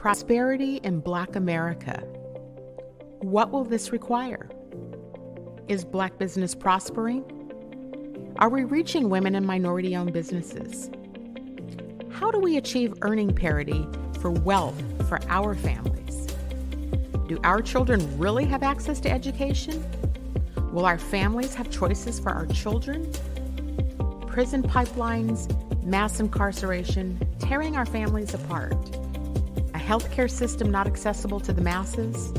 Prosperity in Black America. What will this require? Is Black business prospering? Are we reaching women and minority-owned businesses? How do we achieve earning parity for wealth for our families? Do our children really have access to education? Will our families have choices for our children? Prison pipelines, mass incarceration, tearing our families apart. A healthcare system not accessible to the masses.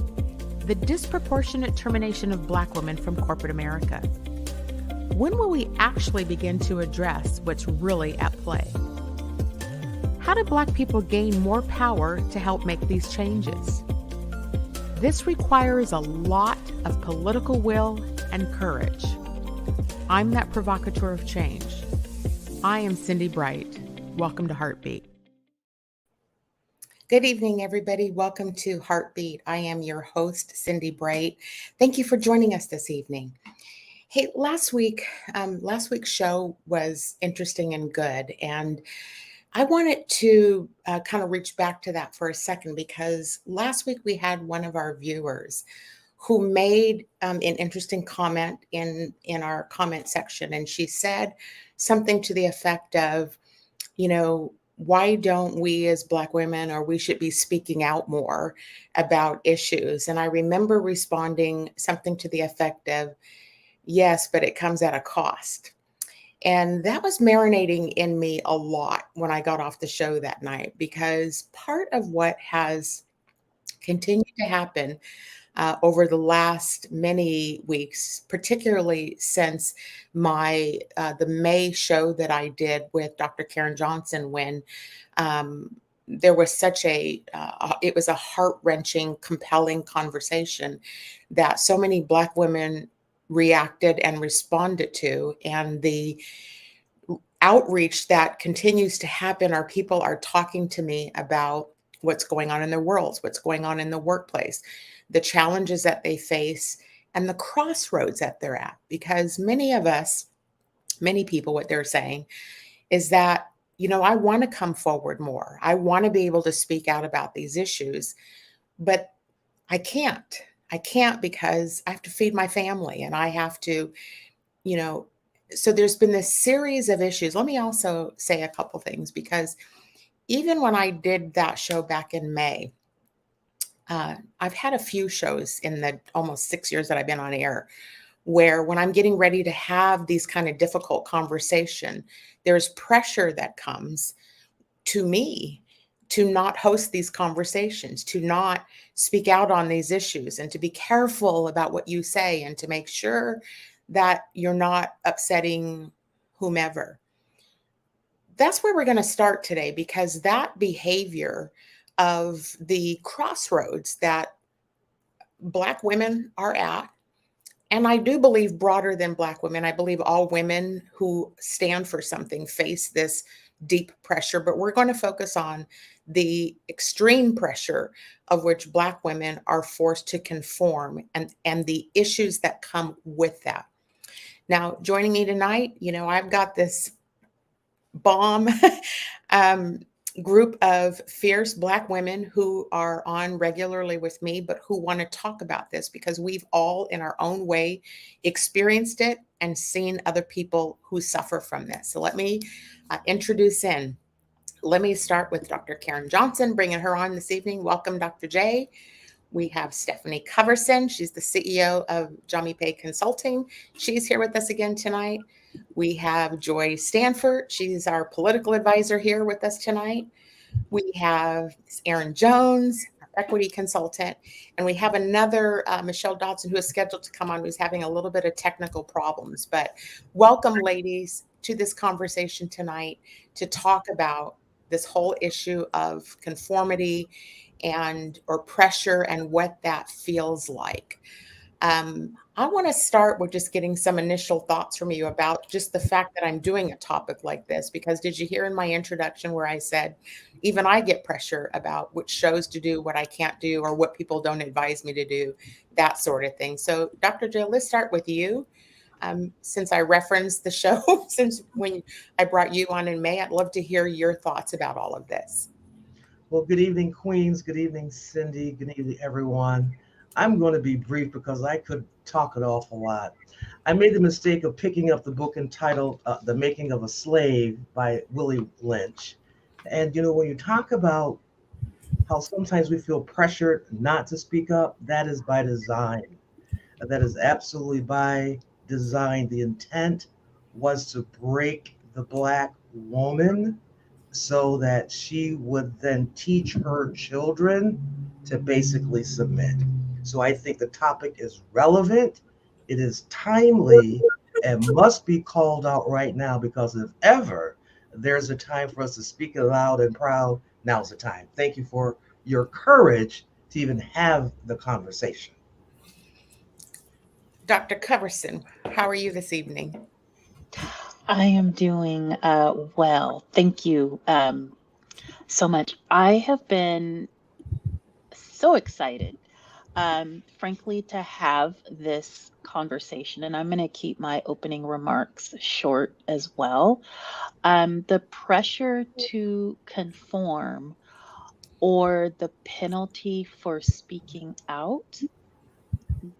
The disproportionate termination of Black women from corporate America. When will we actually begin to address what's really at play? How do Black people gain more power to help make these changes? This requires a lot of political will and courage. I'm that provocateur of change. I am Cindi Bright. Welcome to HeartBeat. Good evening, everybody. Welcome to HeartBeat. I am your host, Cindi Bright. Thank you for joining us this evening. Hey, last week's show was interesting and good, and I wanted to kind of reach back to that for a second because last week we had one of our viewers who made an interesting comment in our comment section, and she said something to the effect of, why don't we as Black women, or we should be speaking out more about issues? And I remember responding something to the effect of, yes, but it comes at a cost. And that was marinating in me a lot when I got off the show that night, because part of what has continued to happen over the last many weeks, particularly since the May show that I did with Dr. Karen Johnson, when there was such it was a heart-wrenching, compelling conversation that so many Black women reacted and responded to, and the outreach that continues to happen, our people are talking to me about what's going on in their worlds, what's going on in the workplace, the challenges that they face, and the crossroads that they're at. Because many people, what they're saying is that, I want to come forward more. I want to be able to speak out about these issues, but I can't. I can't because I have to feed my family, and I have to, so there's been this series of issues. Let me also say a couple things, because even when I did that show back in May, I've had a few shows in the almost 6 years that I've been on air where when I'm getting ready to have these kind of difficult conversation, there's pressure that comes to me to not host these conversations, to not speak out on these issues, and to be careful about what you say, and to make sure that you're not upsetting whomever. That's where we're going to start today, because that behavior of the crossroads that Black women are at, and I do believe broader than Black women, I believe all women who stand for something face this deep pressure, but we're going to focus on the extreme pressure of which Black women are forced to conform, and the issues that come with that. Now, joining me tonight, I've got this bomb group of fierce Black women who are on regularly with me, but who want to talk about this because we've all in our own way experienced it and seen other people who suffer from this. So let me introduce in. Let me start with Dr. Karen Johnson, bringing her on this evening. Welcome, Dr. J. We have Stefani Coverson. She's the CEO of Jamii Consulting. She's here with us again tonight. We have Joy Stanford. She's our political advisor here with us tonight. We have Erin Jones, our equity consultant. And we have another Michele Dotson, who is scheduled to come on, who's having a little bit of technical problems. But welcome, ladies, to this conversation tonight to talk about this whole issue of conformity or pressure and what that feels like. I want to start with just getting some initial thoughts from you about just the fact that I'm doing a topic like this, because did you hear in my introduction where I said, even I get pressure about which shows to do, what I can't do, or what people don't advise me to do, that sort of thing. So Dr. Jill, let's start with you. Since I referenced the show, since when I brought you on in May, I'd love to hear your thoughts about all of this. Well, good evening, Queens. Good evening, Cindy. Good evening, everyone. I'm going to be brief because I could talk an awful lot. I made the mistake of picking up the book entitled The Making of a Slave by Willie Lynch. And, when you talk about how sometimes we feel pressured not to speak up, that is by design. That is absolutely by design. The intent was to break the Black woman so that she would then teach her children to basically submit. So I think the topic is relevant, it is timely, and must be called out right now because if ever there's a time for us to speak it loud and proud, now's the time. Thank you for your courage to even have the conversation. Dr. Coverson, how are you this evening? I am doing well. Thank you so much. I have been so excited, frankly, to have this conversation, and I'm going to keep my opening remarks short as well. The pressure to conform or the penalty for speaking out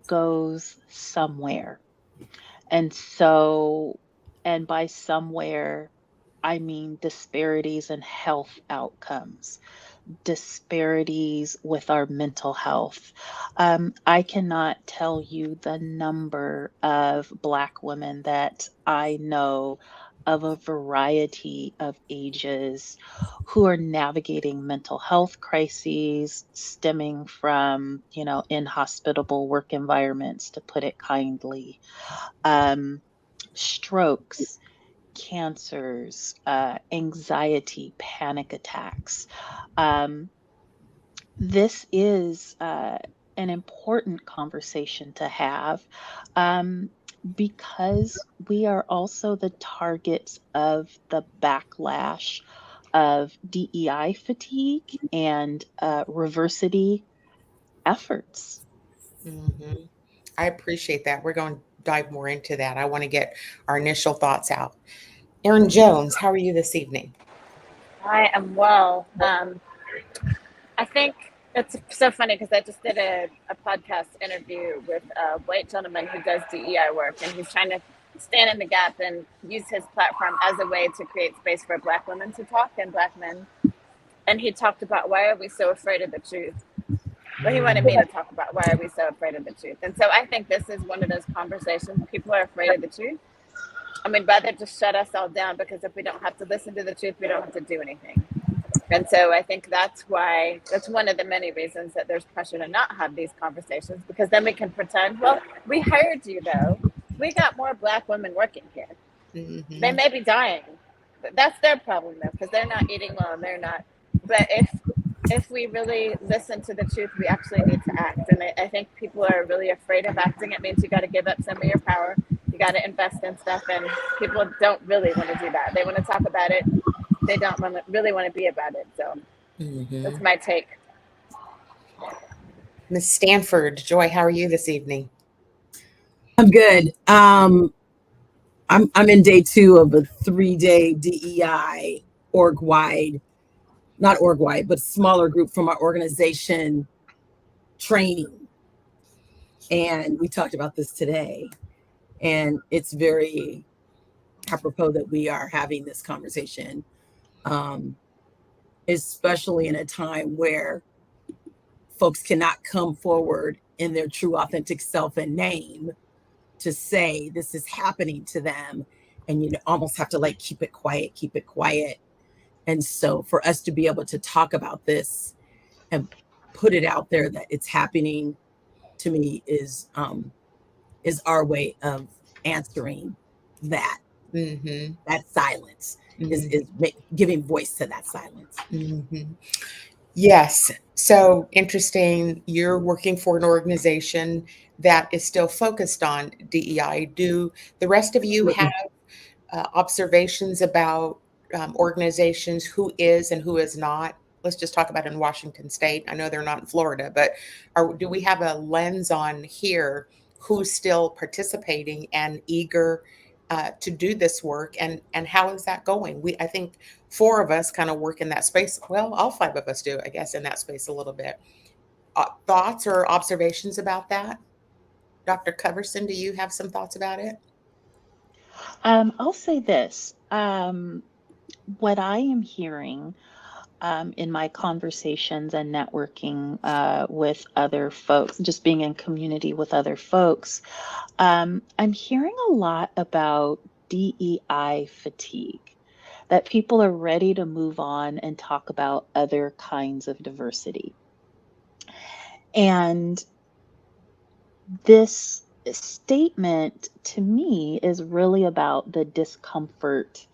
goes somewhere. And so, and by somewhere, I mean disparities in health outcomes, disparities with our mental health. I cannot tell you the number of Black women that I know of a variety of ages who are navigating mental health crises stemming from, inhospitable work environments, to put it kindly, um, strokes, cancers, anxiety, panic attacks. Um, this is an important conversation to have, um, because we are also the targets of the backlash of DEI fatigue and reversity efforts. Mm-hmm. I appreciate that. We're going to dive more into that. I want to get our initial thoughts out. Erin Jones, how are you this evening? I am well. I think it's so funny because I just did a podcast interview with a white gentleman who does DEI work, and he's trying to stand in the gap and use his platform as a way to create space for Black women to talk and Black men. And he talked about, why are we so afraid of the truth? Well, he wanted me to talk about, why are we so afraid of the truth? And so I think this is one of those conversations. People are afraid of the truth. I mean, rather just shut us all down, because if we don't have to listen to the truth, we don't have to do anything. And so I think that's one of the many reasons that there's pressure to not have these conversations, because then we can pretend, well, we hired you though. We got more Black women working here. Mm-hmm. They may be dying, but that's their problem though, because they're not eating well and they're not. But if we really listen to the truth, we actually need to act. And I think people are really afraid of acting. It means you got to give up some of your power. You got to invest in stuff, and people don't really want to do that. They want to talk about it. They don't really want to be about it. So that's my take. Miss Stanford, Joy, how are you this evening? I'm good. I'm in day 2 of a 3-day DEI org-wide, not org-wide, but smaller group from our organization training. And we talked about this today. And it's very apropos that we are having this conversation, especially in a time where folks cannot come forward in their true authentic self and name to say this is happening to them, and you almost have to keep it quiet. And so for us to be able to talk about this and put it out there that it's happening, to me is our way of answering that. That silence is giving voice to that silence. Yes. So interesting. You're working for an organization that is still focused on DEI. Do the rest of you have observations about organizations, who is and who is not? Let's just talk about in Washington State. I know they're not in Florida, but do we have a lens on here who's still participating and eager to do this work, and how is that going? I think 4 of us kind of work in that space. Well, all 5 of us do, I guess, in that space a little bit. Thoughts or observations about that? Dr. Coverson, do you have some thoughts about it? I'll say this. What I am hearing in my conversations and networking with other folks, just being in community with other folks, I'm hearing a lot about DEI fatigue, that people are ready to move on and talk about other kinds of diversity. And this statement to me is really about the discomfort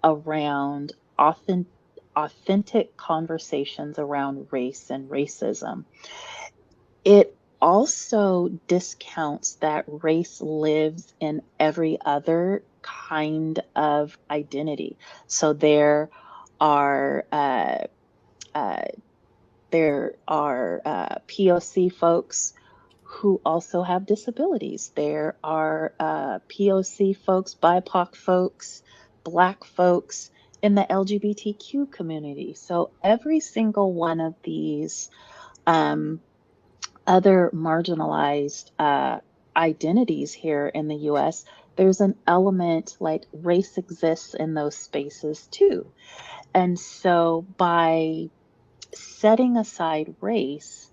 around authentic conversations around race and racism. It also discounts that race lives in every other kind of identity. So are uh, uh, there are POC folks who also have disabilities. There are POC folks, BIPOC folks, Black folks in the LGBTQ community. So every single one of these um, other marginalized identities here in the US, there's an element like race exists in those spaces too. And so by setting aside race,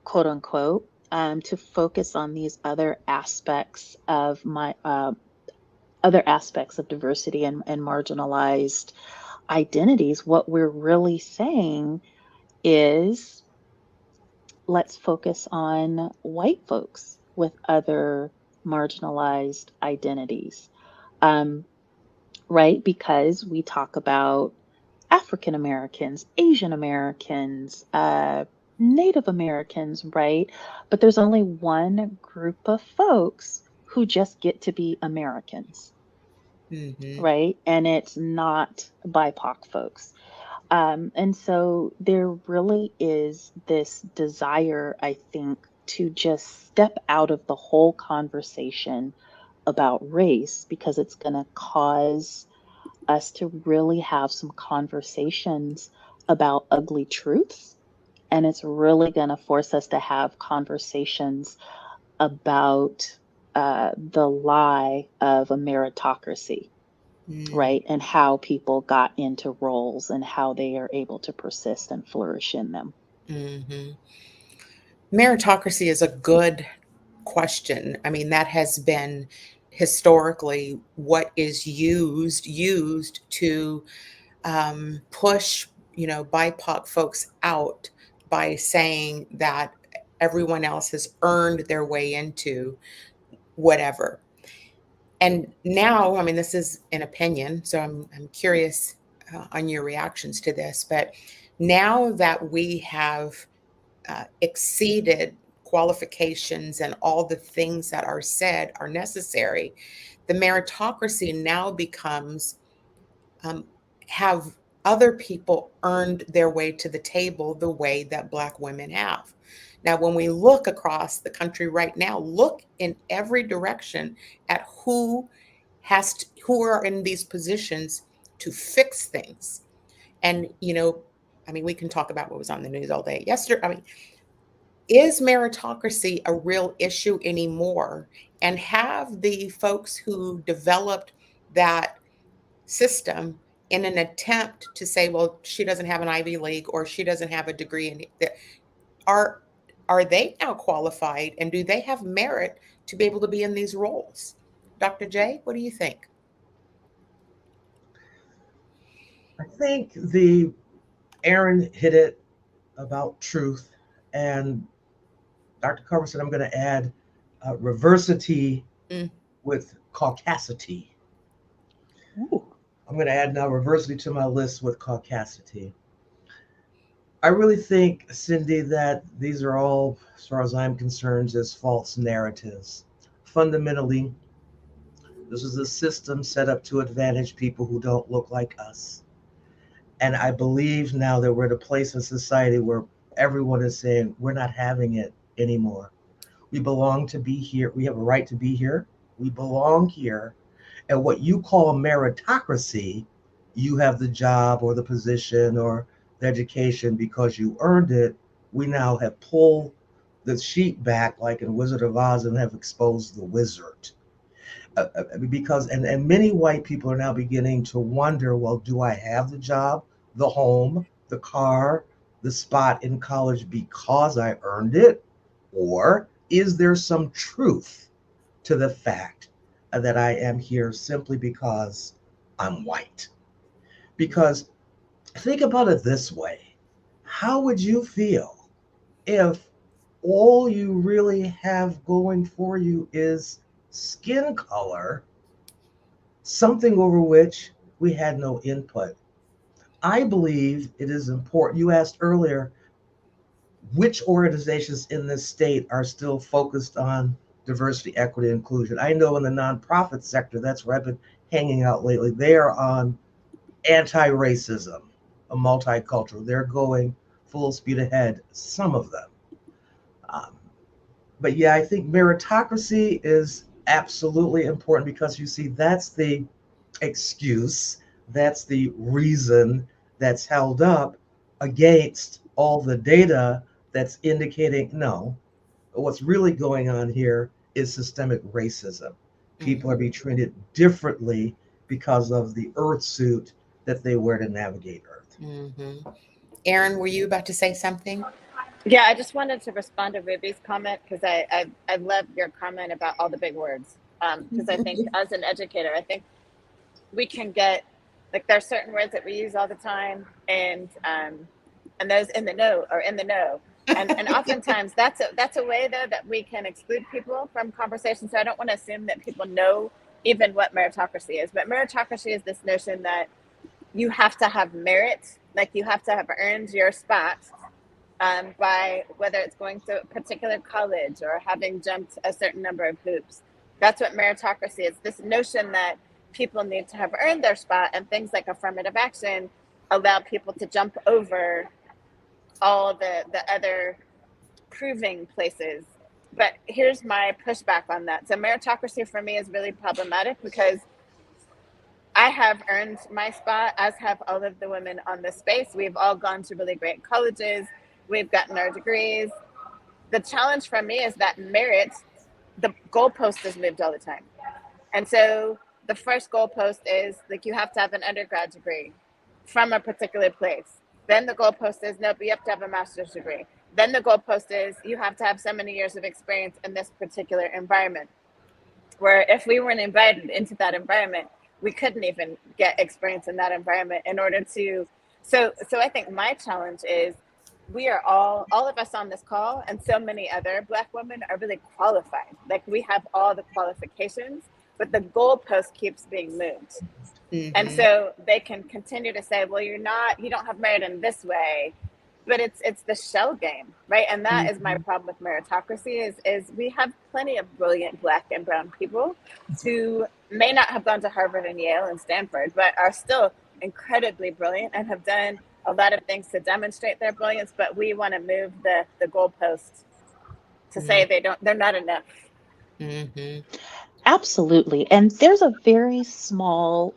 quote unquote, to focus on these other aspects of other aspects of diversity and marginalized identities, what we're really saying is let's focus on white folks with other marginalized identities, um, right? Because we talk about African Americans, Asian Americans, Native Americans, right? But there's only one group of folks who just get to be Americans, Mm-hmm. right? And it's not BIPOC folks. And so there really is this desire, I think, to just step out of the whole conversation about race because it's going to cause us to really have some conversations about ugly truths. And it's really going to force us to have conversations about the lie of a meritocracy, right? And how people got into roles and how they are able to persist and flourish in them. Mm-hmm. Meritocracy is a good question. I mean, that has been historically what is used to push, BIPOC folks out by saying that everyone else has earned their way into whatever. And now, I mean, this is an opinion, so I'm curious on your reactions to this. But now that we have exceeded qualifications and all the things that are said are necessary, the meritocracy now becomes um, have other people earned their way to the table the way that Black women have. Now, when we look across the country right now, look in every direction at who who are in these positions to fix things. And, I mean, we can talk about what was on the news all day yesterday. I mean, is meritocracy a real issue anymore? And have the folks who developed that system in an attempt to say, well, she doesn't have an Ivy League or she doesn't have a degree in it, are they now qualified and do they have merit to be able to be in these roles? Dr. J, what do you think? I think Erin hit it about truth, and Dr. Coverson, I'm going to add reversity with caucasity. Ooh. I'm going to add now reversity to my list with caucasity. I really think, Cindi, that these are all, as far as I'm concerned, just false narratives. Fundamentally, this is a system set up to advantage people who don't look like us. And I believe now that we're at a place in society where everyone is saying, we're not having it anymore. We belong to be here. We have a right to be here. We belong here. And what you call meritocracy, you have the job or the position or the education because you earned it. We now have pulled the sheet back like in Wizard of Oz and have exposed the wizard. Because and many white people are now beginning to wonder, well, do I have the job, the home, the car, the spot in college because I earned it? Or is there some truth to the fact that I am here simply because I'm white? Because think about it this way. How would you feel if all you really have going for you is skin color, something over which we had no input? I believe it is important. You asked earlier which organizations in this state are still focused on diversity, equity, inclusion. I know in the nonprofit sector, that's where I've been hanging out lately. They are on anti-racism, a multicultural. They're going full speed ahead, some of them. Um, but yeah, I think meritocracy is absolutely important because you see, that's the excuse, that's the reason that's held up against all the data that's indicating no, what's really going on here is systemic racism. People are being treated differently because of the earth suit that they wear to navigate earth. Mm-hmm. Erin, were you about to say something? Yeah, I just wanted to respond to Ruby's comment because I love your comment about all the big words. Because I think as an educator, I think we can get, like, there are certain words that we use all the time, and those in the know are in the know. And oftentimes that's a way though that we can exclude people from conversation. So I don't want to assume that people know even what meritocracy is, but meritocracy is this notion that you have to have merit, like you have to have earned your spot by whether it's going to a particular college or having jumped a certain number of hoops. That's what meritocracy is, this notion that people need to have earned their spot, and things like affirmative action allow people to jump over all the other proving places. But here's my pushback on that. So meritocracy for me is really problematic because I have earned my spot, as have all of the women on this space. We've all gone to really great colleges. We've gotten our degrees. The challenge for me is that merit, the goalpost is moved all the time. And so the first goalpost is like you have to have an undergrad degree from a particular place. Then the goalpost is nope, you have to have a master's degree. Then the goalpost is you have to have so many years of experience in this particular environment. Where if we weren't invited into that environment, we couldn't even get experience in that environment in order to. So I think my challenge is we are all of us on this call, and so many other Black women are really qualified. Like we have all the qualifications, but the goalpost keeps being moved. Mm-hmm. And so they can continue to say, well, you don't have merit in this way, but it's the shell game, right? And that mm-hmm. is my problem with meritocracy is we have plenty of brilliant Black and brown people who may not have gone to Harvard and Yale and Stanford, but are still incredibly brilliant and have done a lot of things to demonstrate their brilliance. But we want to move the goalposts to mm-hmm. say they're not enough. Mm-hmm. Absolutely. And there's a very small,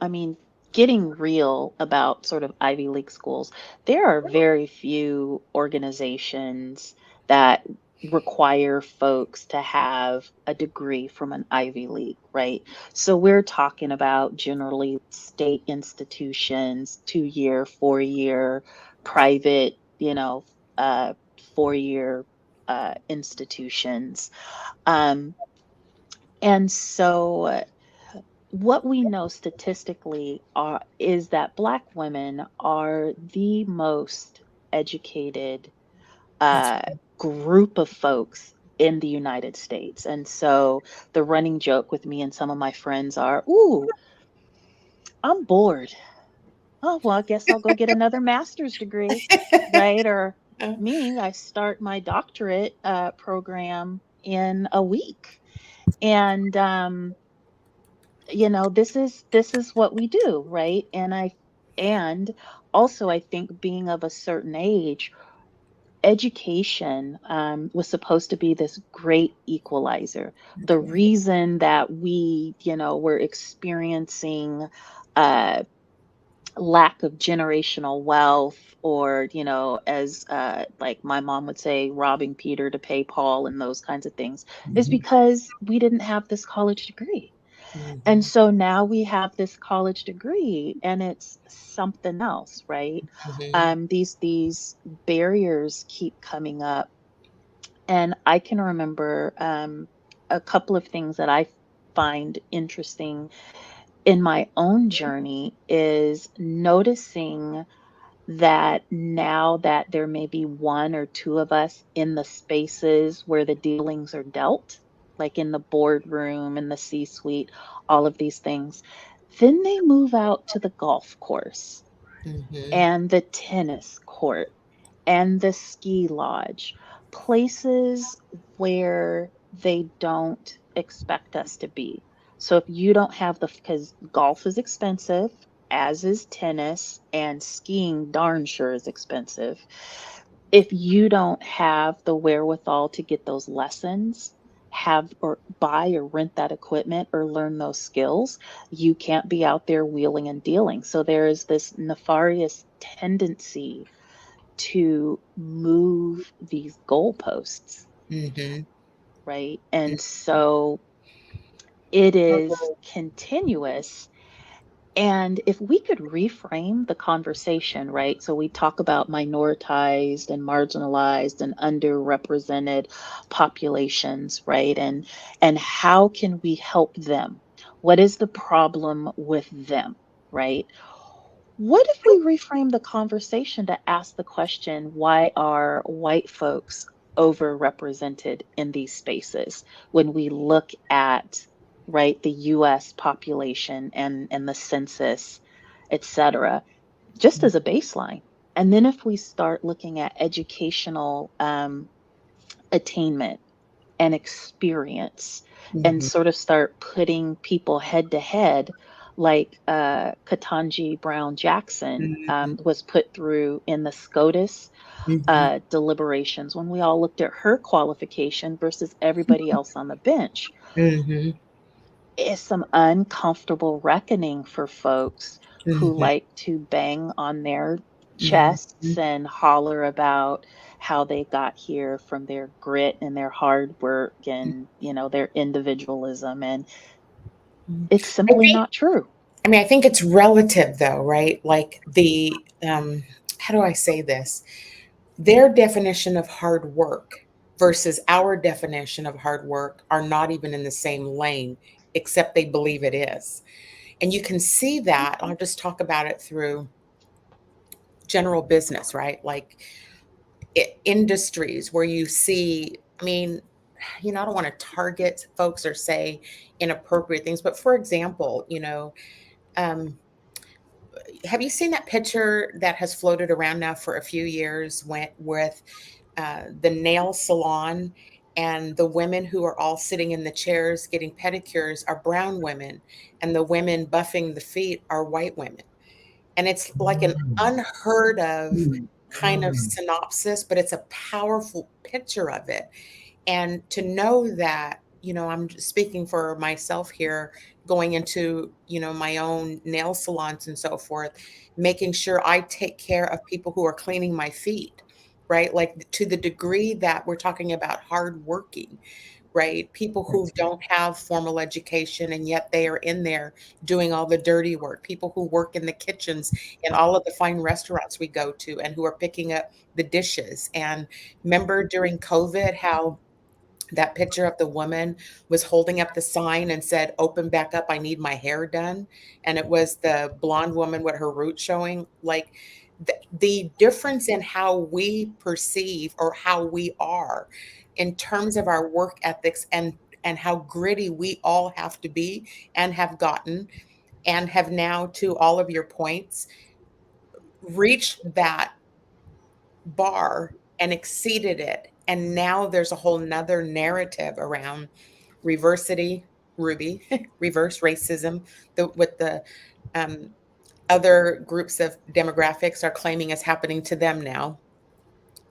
getting real about sort of Ivy League schools, there are very few organizations that require folks to have a degree from an Ivy League, right? So we're talking about generally state institutions, 2-year, 4-year, private, 4-year institutions. And so what we know statistically is that Black women are the most educated group of folks in the United States. And so the running joke with me and some of my friends are, ooh, I'm bored. Oh, well, I guess I'll go get another master's degree, right? Or me, I start my doctorate program in a week. And, this is what we do, right? And also I think being of a certain age, education was supposed to be this great equalizer. The reason that we, were experiencing lack of generational wealth, or, as like my mom would say, robbing Peter to pay Paul and those kinds of things, is Mhm. because we didn't have this college degree. And Mhm. so now we have this college degree and it's something else, right? Mhm. These barriers keep coming up. And I can remember a couple of things that I find interesting in my own journey is noticing that now that there may be one or two of us in the spaces where the dealings are dealt, like in the boardroom, in the C suite, all of these things, then they move out to the golf course Mhm. and the tennis court and the ski lodge, places where they don't expect us to be. So if you don't have because golf is expensive, as is tennis, and skiing darn sure is expensive. If you don't have the wherewithal to get those lessons, have or buy or rent that equipment or learn those skills, you can't be out there wheeling and dealing. So there is this nefarious tendency to move these goalposts, Mhm. right? And so it is continuous. And if we could reframe the conversation, right? So we talk about minoritized and marginalized and underrepresented populations, right? And how can we help them? What is the problem with them, right? What if we reframe the conversation to ask the question, why are white folks overrepresented in these spaces when we look at, right, the US population and the census, et cetera, just as a baseline? And then if we start looking at educational attainment and experience and Mhm. sort of start putting people head to head, like Ketanji Brown Jackson Mhm. was put through in the SCOTUS Mhm. deliberations when we all looked at her qualification versus everybody else on the bench. Mhm. It's some uncomfortable reckoning for folks who Mhm. like to bang on their chests Mhm. and holler about how they got here from their grit and their hard work and, their individualism. And Mhm. it's I simply think, not true. I mean, I think it's relative though, right? Like how do I say this? Their definition of hard work versus our definition of hard work are not even in the same lane, except they believe it is. And you can see that. I'll just talk about it through general business, right? Like industries where you see, I mean, I don't want to target folks or say inappropriate things, but for example, um, have you seen that picture that has floated around now for a few years with the nail salon, and the women who are all sitting in the chairs getting pedicures are brown women, and the women buffing the feet are white women? And it's like an unheard of kind of Mm. synopsis, but it's a powerful picture of it. And to know that, I'm just speaking for myself here, going into, my own nail salons and so forth, making sure I take care of people who are cleaning my feet, right? Like to the degree that we're talking about hard working, right? People who don't have formal education and yet they are in there doing all the dirty work. People who work in the kitchens in all of the fine restaurants we go to and who are picking up the dishes. And remember during COVID how that picture of the woman was holding up the sign and said, "Open back up, I need my hair done." And it was the blonde woman with her roots showing. Like the difference in how we perceive or how we are in terms of our work ethics, and how gritty we all have to be and have gotten, and have now, to all of your points, reached that bar and exceeded it. And now there's a whole nother narrative around reversity, Ruby, reverse racism, with the um, other groups of demographics are claiming is happening to them now.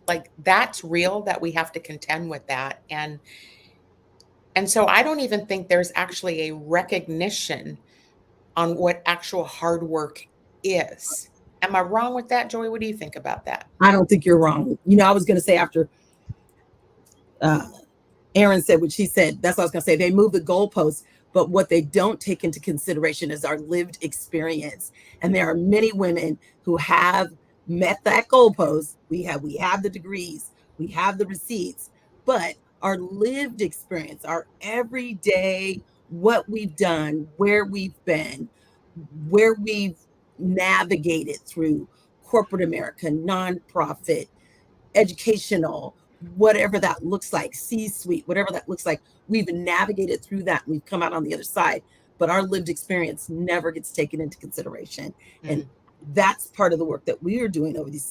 Like that's real, that we have to contend with that. And so I don't even think there's actually a recognition on what actual hard work is. Am I wrong with that, Joy? What do you think about that? I don't think you're wrong. I was going to say after Erin said what she said, that's what I was going to say. They move the goalposts, but what they don't take into consideration is our lived experience. And there are many women who have met that goalpost. We have the degrees, we have the receipts, but our lived experience, our everyday, what we've done, where we've been, where we've navigated through corporate America, nonprofit, educational, whatever that looks like, C-suite, whatever that looks like, we've navigated through that. We've come out on the other side, but our lived experience never gets taken into consideration. And that's part of the work that we are doing over the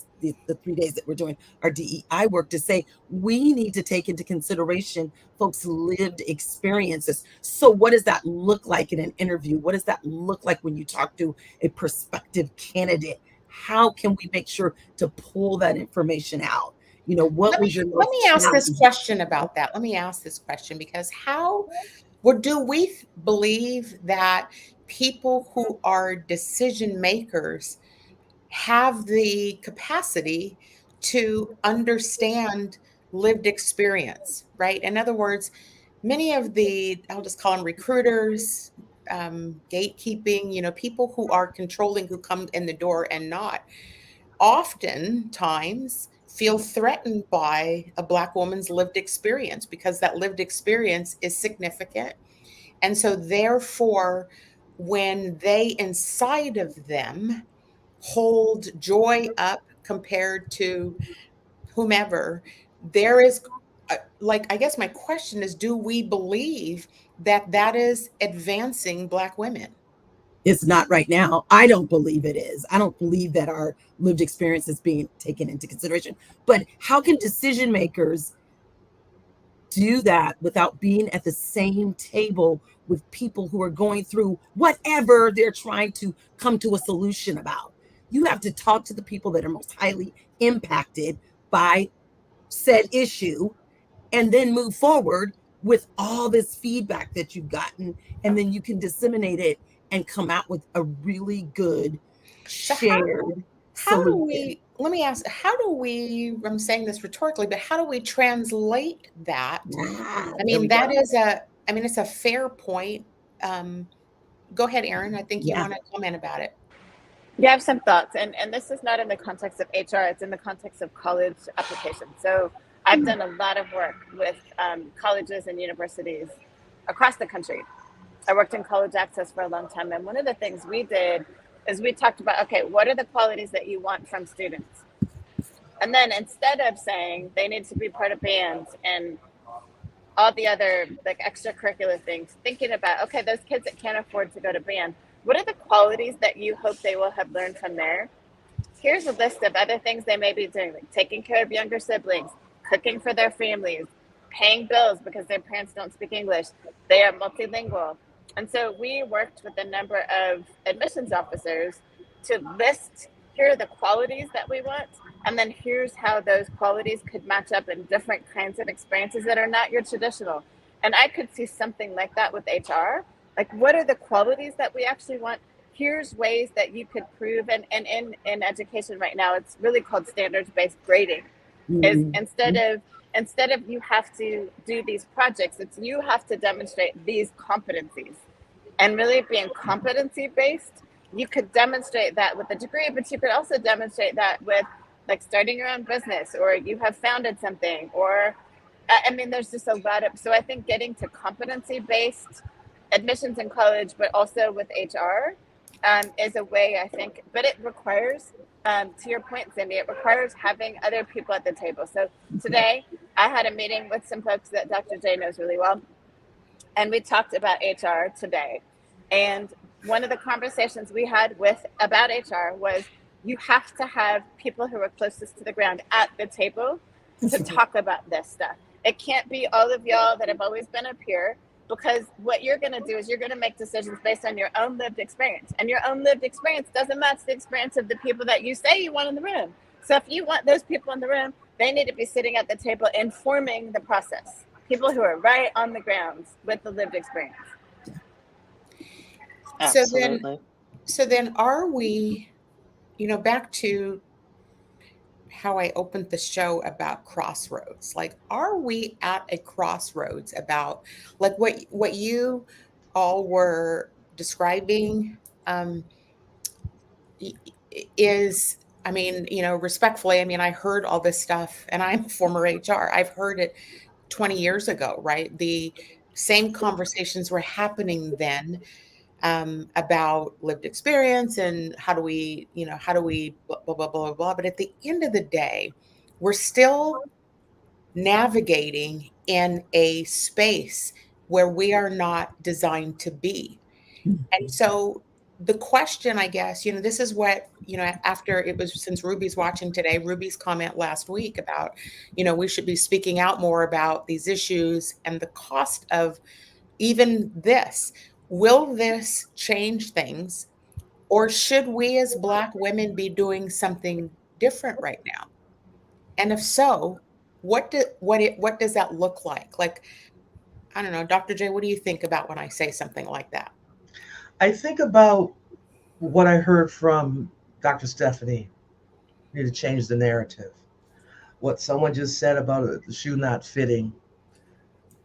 3 days that we're doing our DEI work, to say we need to take into consideration folks' lived experiences. So what does that look like in an interview? What does that look like when you talk to a prospective candidate? How can we make sure to pull that information out? What was your let me ask this question about that. Let me ask this question, because do we believe that people who are decision makers have the capacity to understand lived experience, right? In other words, many of I'll just call them recruiters, gatekeeping, people who are controlling who come in the door and not, oftentimes feel threatened by a Black woman's lived experience, because that lived experience is significant. And so therefore, when they inside of them hold joy up compared to whomever, there is I guess my question is, do we believe that that is advancing Black women? It's not right now. I don't believe it is. I don't believe that our lived experience is being taken into consideration. But how can decision makers do that without being at the same table with people who are going through whatever they're trying to come to a solution about? You have to talk to the people that are most highly impacted by said issue, and then move forward with all this feedback that you've gotten, and then you can disseminate it and come out with a really good shared solution. Let me ask, I'm saying this rhetorically, but how do we translate that? It's a fair point. Go ahead, Erin. I think you want to comment about it. Yeah, I have some thoughts, and this is not in the context of HR, it's in the context of college applications. So I've done a lot of work with colleges and universities across the country. I worked in college access for a long time, and one of the things we did is we talked about, okay, what are the qualities that you want from students? And then instead of saying they need to be part of bands and all the other extracurricular things, thinking about, okay, those kids that can't afford to go to band, what are the qualities that you hope they will have learned from there? Here's a list of other things they may be doing, like taking care of younger siblings, cooking for their families, paying bills because their parents don't speak English, they are multilingual. And so we worked with a number of admissions officers to list, here are the qualities that we want, and then here's how those qualities could match up in different kinds of experiences that are not your traditional. And I could see something like that with HR. Like, what are the qualities that we actually want? Here's ways that you could prove, and in education right now, it's really called standards-based grading. Is instead of you have to do these projects, it's you have to demonstrate these competencies. And really being competency-based, you could demonstrate that with a degree, but you could also demonstrate that with starting your own business, or you have founded something, or there's just a lot of, so I think getting to competency-based admissions in college, but also with HR is a way, I think, but it requires, to your point, Cindi, it requires having other people at the table. So today I had a meeting with some folks that Dr. J knows really well, and we talked about HR today. And one of the conversations we had about HR was, you have to have people who are closest to the ground at the table to talk about this stuff. It can't be all of y'all that have always been up here, because what you're going to do is you're going to make decisions based on your own lived experience, and your own lived experience doesn't match the experience of the people that you say you want in the room. So if you want those people in the room, They need to be sitting at the table informing the process. People who are right on the ground with the lived experience. Absolutely. So then are we, back to how I opened the show about crossroads. Like, are we at a crossroads about like what you all were describing? Is, I mean, respectfully, I mean, I heard all this stuff and I'm a former HR. I've heard it 20 years ago, right? The same conversations were happening then, about lived experience and how do we blah, blah, blah, blah, blah. But at the end of the day, we're still navigating in a space where we are not designed to be. And so the question, I guess, this is what, after it was, since Ruby's watching today, Ruby's comment last week about, we should be speaking out more about these issues and the cost of even this. Will this change things? Or should we as Black women be doing something different right now? And if so, what does that look like? Like, I don't know, Dr. J, what do you think about when I say something like that? I think about what I heard from Dr. Stefani. We need to change the narrative. What someone just said about the shoe not fitting.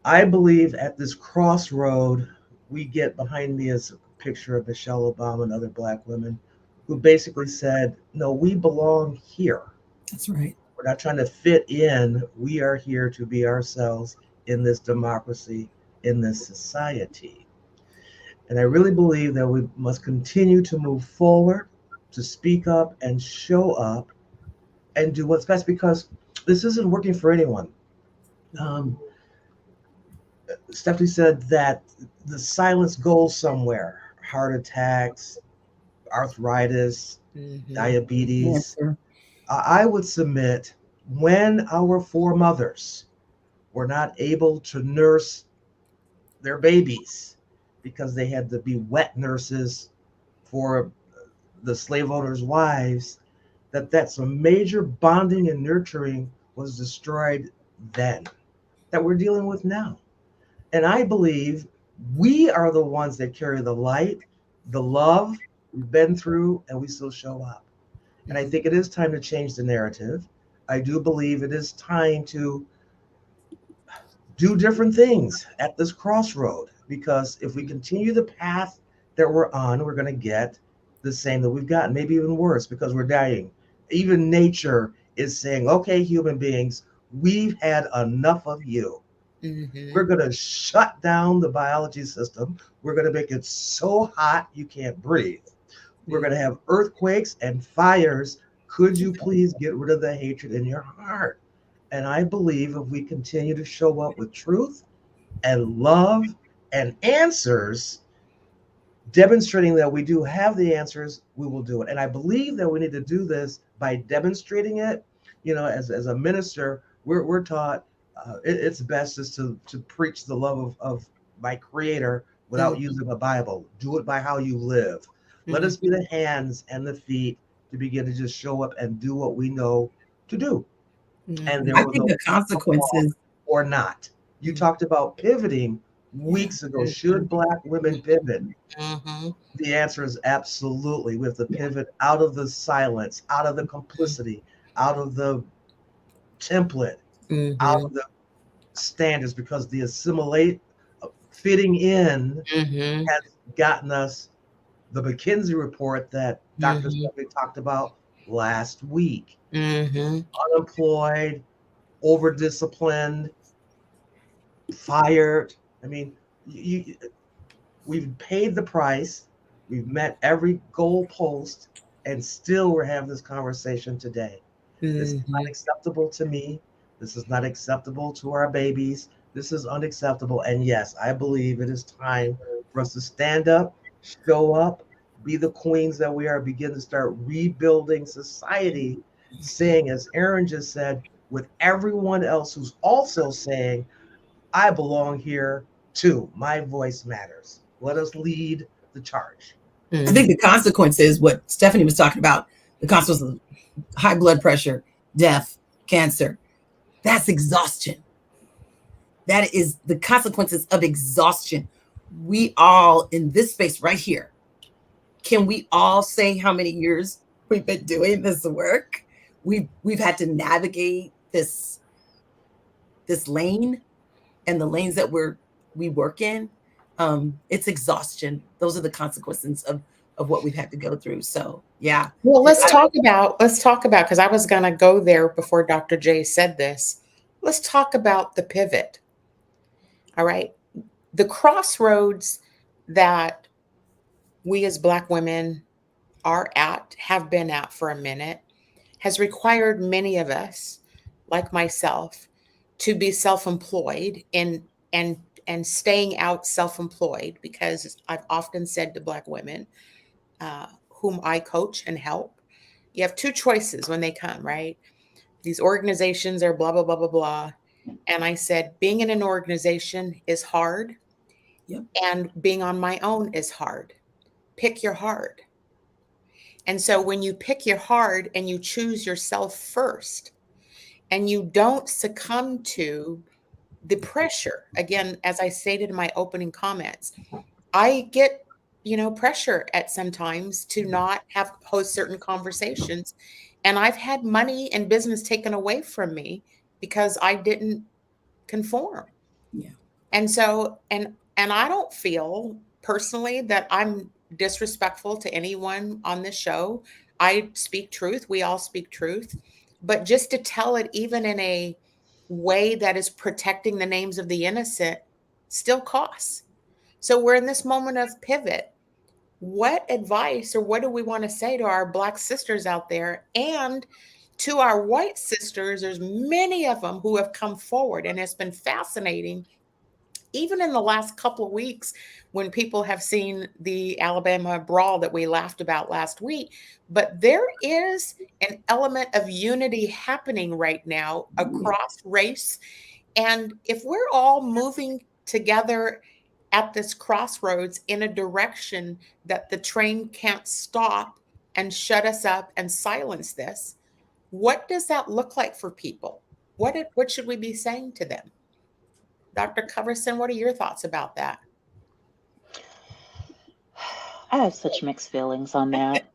I believe at this crossroad, we get behind me is a picture of Michele Obama and other Black women who basically said, no, we belong here. That's right. We're not trying to fit in. We are here to be ourselves in this democracy, in this society. And I really believe that we must continue to move forward, to speak up and show up and do what's best, because this isn't working for anyone. Stephanie said that the silence goes somewhere. Heart attacks, arthritis, diabetes. Cancer. I would submit when our foremothers were not able to nurse their babies because they had to be wet nurses for the slave owners' wives, that's a major bonding and nurturing was destroyed then, that we're dealing with now. And I believe we are the ones that carry the light, the love we've been through, and we still show up. And I think it is time to change the narrative. I do believe it is time to do different things at this crossroad, because if we continue the path that we're on, we're going to get the same that we've gotten, maybe even worse, because we're dying. Even nature is saying, okay, human beings, we've had enough of you. We're going to shut down the biology system. We're going to make it so hot you can't breathe. We're going to have earthquakes and fires. Could you please get rid of the hatred in your heart? And I believe if we continue to show up with truth and love and answers, demonstrating that we do have the answers, we will do it. And I believe that we need to do this by demonstrating it. As a minister, we're taught it's best is to preach the love of my Creator without using the Bible. Do it by how you live. Let us be the hands and the feet to begin to just show up and do what we know to do. And there I was think the consequences or not. You talked about pivoting weeks ago. Should Black women pivot? The answer is absolutely. We have to pivot out of the silence, out of the complicity, out of the template, out of the standards, because the fitting in has gotten us the McKinsey report that Dr. Stefani talked about last week. Unemployed, over-disciplined, fired. I mean, we've paid the price. We've met every goal post, and still we're having this conversation today. This is not acceptable to me. This is not acceptable to our babies. This is unacceptable. And yes, I believe it is time for us to stand up, show up, be the queens that we are, begin to start rebuilding society, saying, as Erin just said, with everyone else who's also saying, I belong here too. My voice matters. Let us lead the charge. I think the consequence is what Stefani was talking about, the consequence of high blood pressure, death, cancer. That's exhaustion. That is the consequences of exhaustion. We all in this space right here, can we all say how many years we've been doing this work? We've had to navigate this lane and the lanes that we work in. It's exhaustion. Those are the consequences of what we've had to go through. So yeah. Well, let's talk about, because I was going to go there before Dr. J said this. Let's talk about the pivot. All right. The crossroads that we as Black women have been at for a minute, has required many of us, like myself, to be self-employed and staying out self-employed, because I've often said to Black women whom I coach and help, you have two choices when they come, right? These organizations are blah, blah, blah, blah, blah. And I said, being in an organization is hard. Yep. And being on my own is hard. Pick your hard. And so when you pick your hard and you choose yourself first, and you don't succumb to the pressure, again, as I stated in my opening comments, I get, pressure at sometimes to not host certain conversations. And I've had money and business taken away from me because I didn't conform. Yeah. And so, and I don't feel personally that I'm disrespectful to anyone on this show. I speak truth. We all speak truth. But just to tell it even in a way that is protecting the names of the innocent still costs. So we're in this moment of pivot. What advice or what do we want to say to our Black sisters out there, and to our white sisters? There's many of them who have come forward, and it's been fascinating. Even in the last couple of weeks, when people have seen the Alabama brawl that we laughed about last week, but there is an element of unity happening right now across race. And if we're all moving together at this crossroads in a direction that the train can't stop and shut us up and silence this, what does that look like for people? What should we be saying to them? Dr. Coverson, what are your thoughts about that? I have such mixed feelings on that,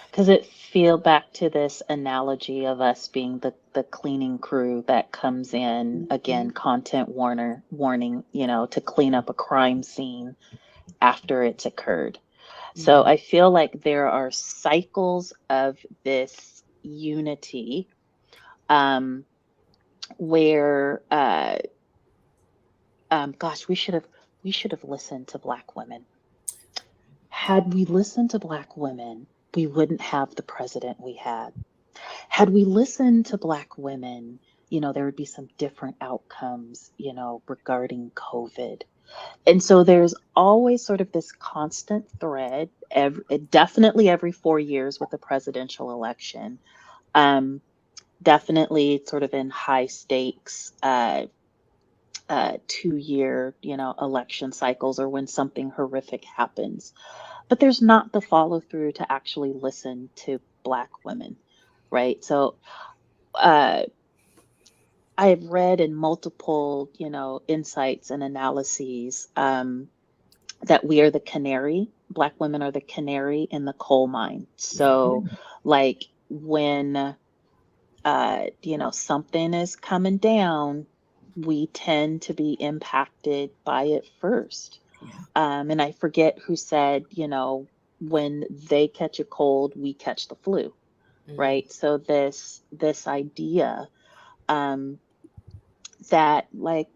because it feel back to this analogy of us being the cleaning crew that comes in, again, content warning, to clean up a crime scene after it's occurred. So I feel like there are cycles of this unity where gosh, we should have listened to Black women. Had we listened to Black women, we wouldn't have the president we had. Had we listened to Black women, there would be some different outcomes, regarding COVID. And so there's always sort of this constant thread, definitely every 4 years with the presidential election. Definitely sort of in high stakes 2-year, election cycles, or when something horrific happens. But there's not the follow through to actually listen to Black women, right? So I have read in multiple, insights and analyses that we are the canary. Black women are the canary in the coal mine. So like when, something is coming down, we tend to be impacted by it first. And I forget who said, when they catch a cold, we catch the flu, right? So this idea that like,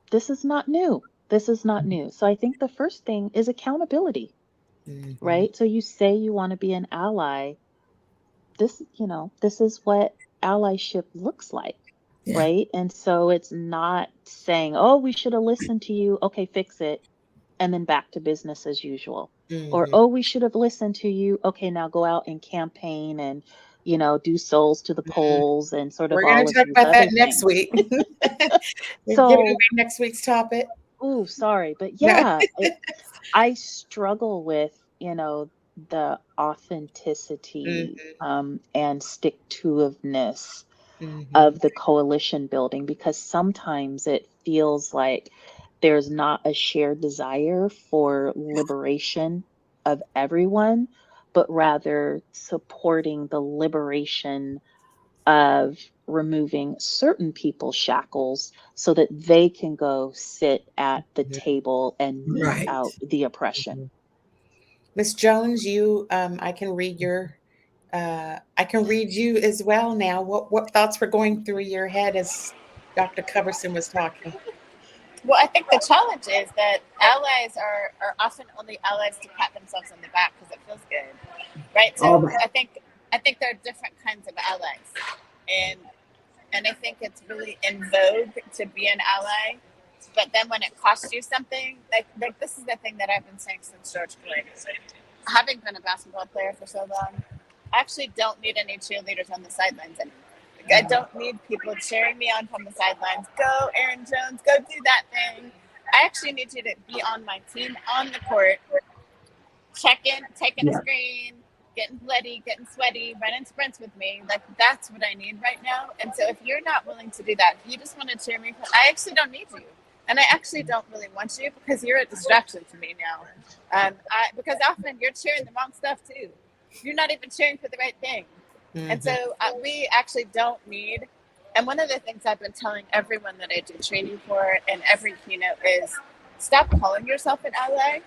this is not new. This is not new. So I think the first thing is accountability, right? So you say you want to be an ally. This is what allyship looks like. Yeah. Right. And so it's not saying, oh, we should have listened to you. Okay, fix it. And then back to business as usual. Or, oh, we should have listened to you. Okay, now go out and campaign and, do souls to the polls and sort of We're going to talk about that next week. So next week's topic. Oh, sorry. But yeah, I struggle with, the authenticity and stick-to-iveness of the coalition building, because sometimes it feels like there's not a shared desire for liberation of everyone, but rather supporting the liberation of removing certain people's shackles so that they can go sit at the table and mete Right. out the oppression. Miss Jones, you, I can read your, I can read you as well now. What thoughts were going through your head as Dr. Coverson was talking? Well, I think the challenge is that allies are often only allies to pat themselves on the back because it feels good, right? So I think there are different kinds of allies, and I think it's really in vogue to be an ally. But then when it costs you something, like this is the thing that I've been saying since George Floyd. Having been a basketball player for so long, I actually don't need any cheerleaders on the sidelines anymore. Like, I don't need people cheering me on from the sidelines. Go, Erin Jones, go do that thing. I actually need you to be on my team on the court, checking, taking a screen, getting bloody, getting sweaty, running sprints with me. Like, that's what I need right now. And so if you're not willing to do that, if you just want to cheer me, I actually don't need you. And I actually don't really want you because you're a distraction to me now. Because often you're cheering the wrong stuff too. You're not even cheering for the right thing. And so we actually don't need, and one of the things I've been telling everyone that I do training for and every keynote is stop calling yourself an ally.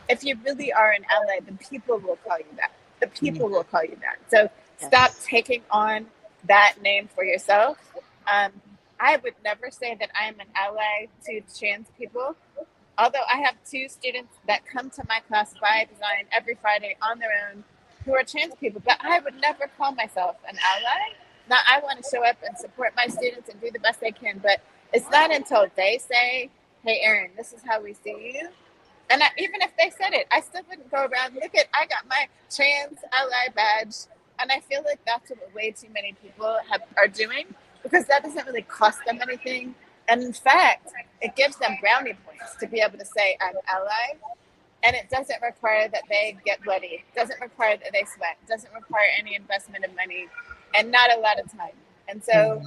If you really are an ally, the people will call you that. The people will call you that. So stop taking on that name for yourself. I would never say that I am an ally to trans people. Although I have 2 students that come to my class by design every Friday on their own who are trans people, but I would never call myself an ally. Now, I want to show up and support my students and do the best I can, but it's not until they say, hey, Erin, this is how we see you. And even if they said it, I still wouldn't go around, look at, I got my trans ally badge. And I feel like that's what way too many people are doing, because that doesn't really cost them anything. And in fact, it gives them brownie points to be able to say, I'm ally. And it doesn't require that they get bloody. It doesn't require that they sweat. It doesn't require any investment of money and not a lot of time. And so,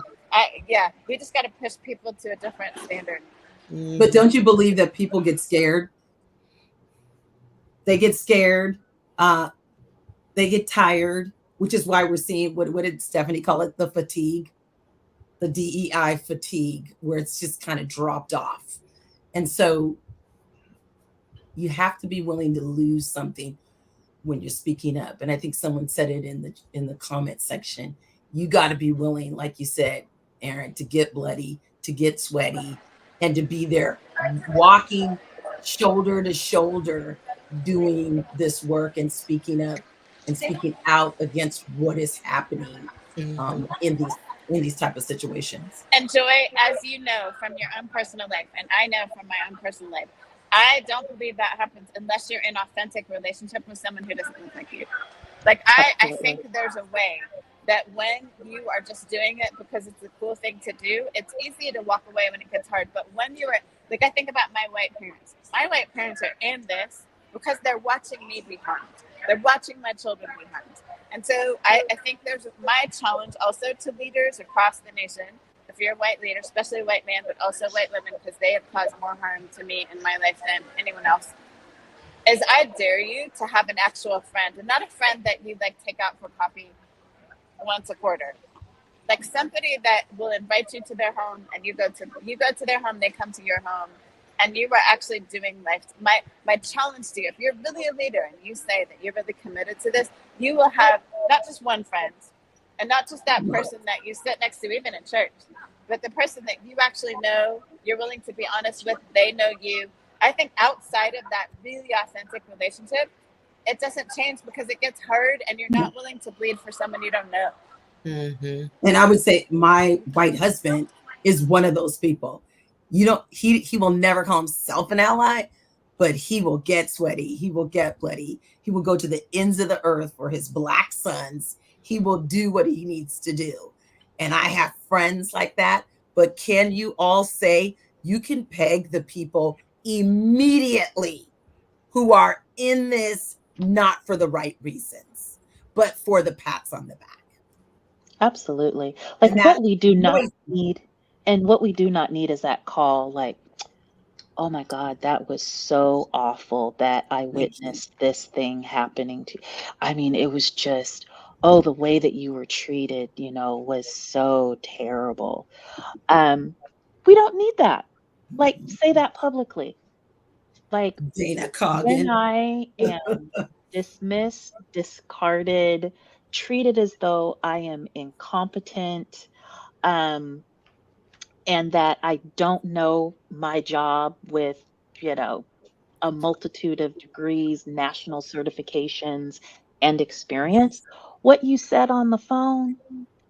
we just got to push people to a different standard. But don't you believe that people get scared? They get scared. They get tired, which is why we're seeing, what did Stefani call it? The fatigue, the DEI fatigue, where it's just kind of dropped off. And so you have to be willing to lose something when you're speaking up. And I think someone said it in the comment section. You got to be willing, like you said, Erin, to get bloody, to get sweaty, and to be there walking shoulder to shoulder, doing this work and speaking up and speaking out against what is happening in these type of situations. And Joy, as you know from your own personal life, and I know from my own personal life, I don't believe that happens unless you're in authentic relationship with someone who doesn't look like you. Like, I think there's a way that when you are just doing it because it's a cool thing to do, it's easy to walk away when it gets hard. But when you're, like, I think about my white parents. My white parents are in this because they're watching me be harmed. They're watching my children be harmed. And so I think there's my challenge also to leaders across the nation. If you're a white leader, especially a white man, but also white women, because they have caused more harm to me in my life than anyone else, is I dare you to have an actual friend, and not a friend that you like take out for coffee once a quarter. Like somebody that will invite you to their home, and you go to their home, they come to your home, and you are actually doing life. My challenge to you, if you're really a leader and you say that you're really committed to this, you will have not just one friend, and not just that person that you sit next to even in church, but the person that you actually know, you're willing to be honest with, they know you. I think outside of that really authentic relationship, it doesn't change because it gets hard and you're not willing to bleed for someone you don't know. And I would say my white husband is one of those people. He will never call himself an ally, but he will get sweaty. He will get bloody. He will go to the ends of the earth for his Black sons. He will do what he needs to do. And I have friends like that. But can you all say you can peg the people immediately who are in this not for the right reasons, but for the pats on the back? Absolutely. Like And that what we do not voice, need, and what we do not need is that call, like, oh my God, that was so awful that I thank you. witnessed this thing happening to. I mean, it was just, oh, the way that you were treated, was so terrible. Um, we don't need that. Like, say that publicly. Like, Dana when Coggin. I am dismissed, discarded, treated as though I am incompetent, um, and that I don't know my job with, you know, a multitude of degrees, national certifications, and experience. What you said on the phone,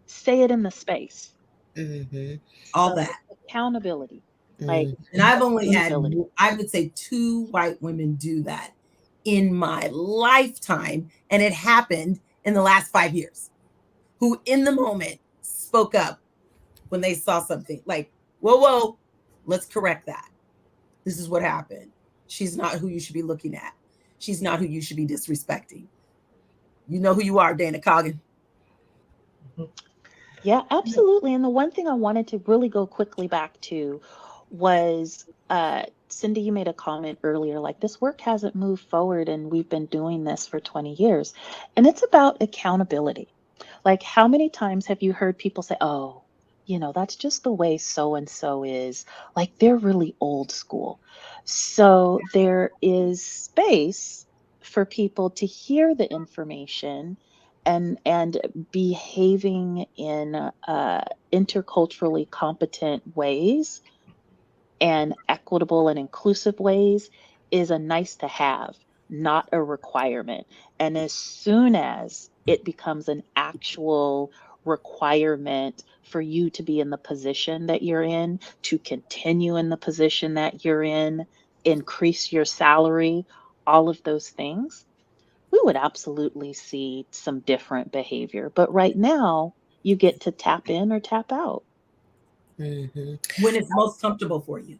say it in the space. Mm-hmm. All So that. accountability, like Mm. And I've only had, accountability. I would say, 2 white women do that in my lifetime. And it happened in the last 5 years, who in the moment spoke up when they saw something like, whoa, let's correct that. This is what happened. She's not who you should be looking at. She's not who you should be disrespecting. You know who you are, Dana Coggin. Yeah, absolutely. And the one thing I wanted to really go quickly back to was Cindy, you made a comment earlier, like this work hasn't moved forward and we've been doing this for 20 years. And it's about accountability. Like, how many times have you heard people say, oh, that's just the way so and so is? Like, they're really old school. So there is space for people to hear the information and behaving in interculturally competent ways and equitable and inclusive ways is a nice to have, not a requirement. And as soon as it becomes an actual requirement for you to be in the position that you're in, to continue in the position that you're in, increase your salary, all of those things, we would absolutely see some different behavior. But right now, you get to tap in or tap out. Mm-hmm. When it's most comfortable for you.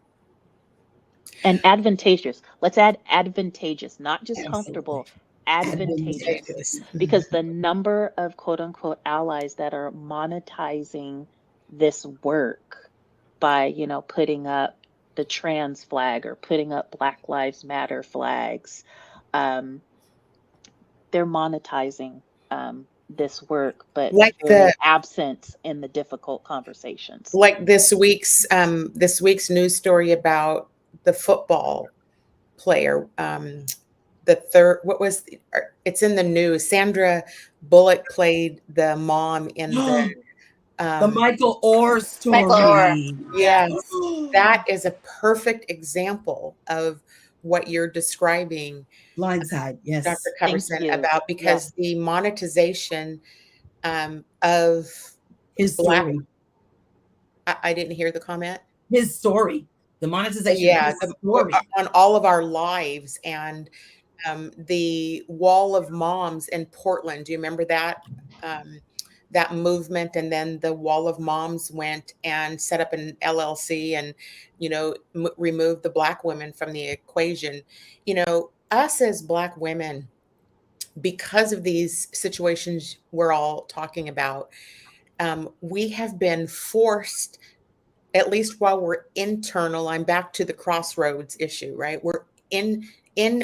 And advantageous. Let's add advantageous, not just Absolutely. comfortable, advantageous. Advantageous. Because the number of quote unquote allies that are monetizing this work by, putting up the trans flag or putting up Black Lives Matter flags, um, they're monetizing this work, but Like very the absent in the difficult conversations. like this week's news story about the football player. The third, what was it's in the news. Sandra Bullock played the mom in the The Michael Orr Michael Orr. story. yes, that is a perfect example of what you're describing, Blindside, Dr. yes. Thank Coverson, you. about Yeah. because the monetization of His Black, story. I didn't hear the comment. His story. The monetization of Yeah, his story. on all of our lives, and the Wall of Moms in Portland. Do you remember that? That movement, and then the Wall of Moms went and set up an LLC and, removed the Black women from the equation. Us as Black women, because of these situations we're all talking about, we have been forced, at least while we're internal. I'm back to the crossroads issue, right? We're in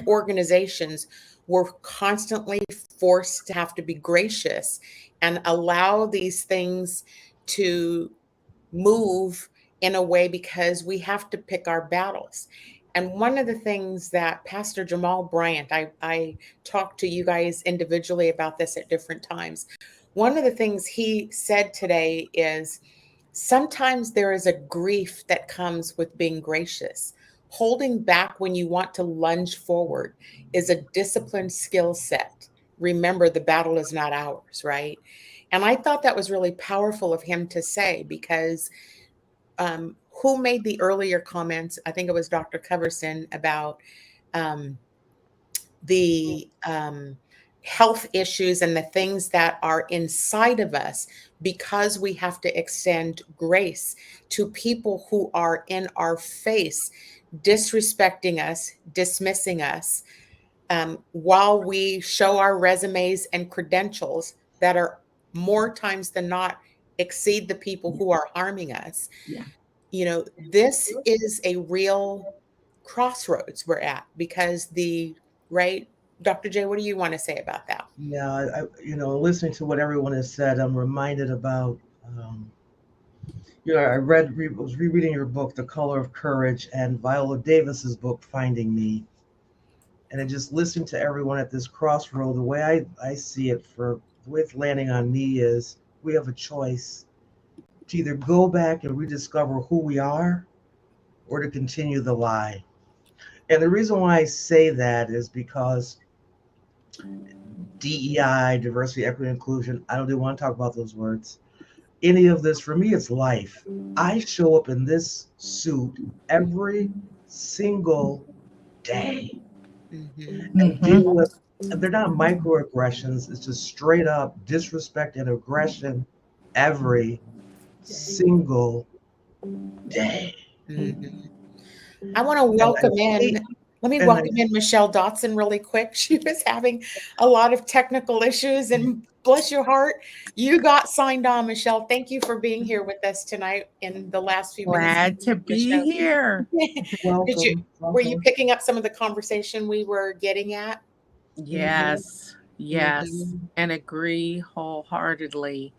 organizations, we're constantly forced to have to be gracious and allow these things to move in a way because we have to pick our battles. And one of the things that Pastor Jamal Bryant, I talked to you guys individually about this at different times. One of the things he said today is sometimes there is a grief that comes with being gracious. Holding back when you want to lunge forward is a disciplined skill set. Remember, the battle is not ours, right? And I thought that was really powerful of him to say because who made the earlier comments? I think it was Dr. Coverson about um, the health issues and the things that are inside of us because we have to extend grace to people who are in our face, disrespecting us, dismissing us, while we show our resumes and credentials that are more times than not exceed the people who are harming us. Yeah. You know, this is a real crossroads we're at because right? Dr. J, what do you want to say about that? Yeah, listening to what everyone has said, I'm reminded about, I was rereading your book, The Color of Courage, and Viola Davis's book, Finding Me. And then just listening to everyone at this crossroad, the way I see it, for the way it's landing on me, is we have a choice to either go back and rediscover who we are or to continue the lie. And the reason why I say that is because DEI, diversity, equity, inclusion, I don't even want to talk about those words. Any of this, for me, it's life. I show up in this suit every single day and deal with, they're not microaggressions, it's just straight up disrespect and aggression every single day. I want to welcome in. Let me welcome in Michele Dotson really quick. She was having a lot of technical issues, and bless your heart, you got signed on, Michele. Thank you for being here with us tonight in the last few minutes. Glad to be here. Welcome. Were you picking up some of the conversation we were getting at? Yes, and agree wholeheartedly.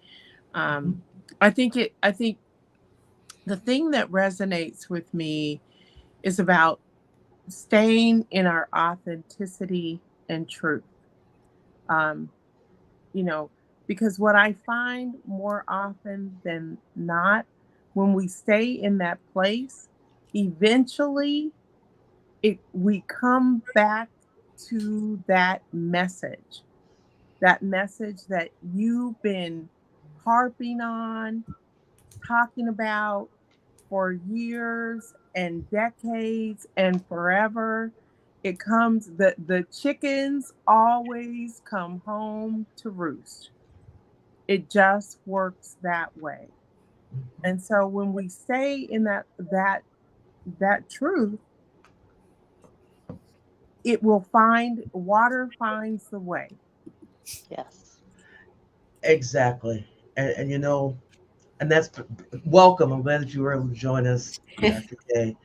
I think the thing that resonates with me is about staying in our authenticity and truth. Because what I find more often than not, when we stay in that place, eventually we come back to that message that you've been harping on, talking about for years and decades and forever. It comes, the chickens always come home to roost. It just works that way. And so when we stay in that truth, water finds the way. Yes. Exactly. And that's welcome. I'm glad that you were able to join us today.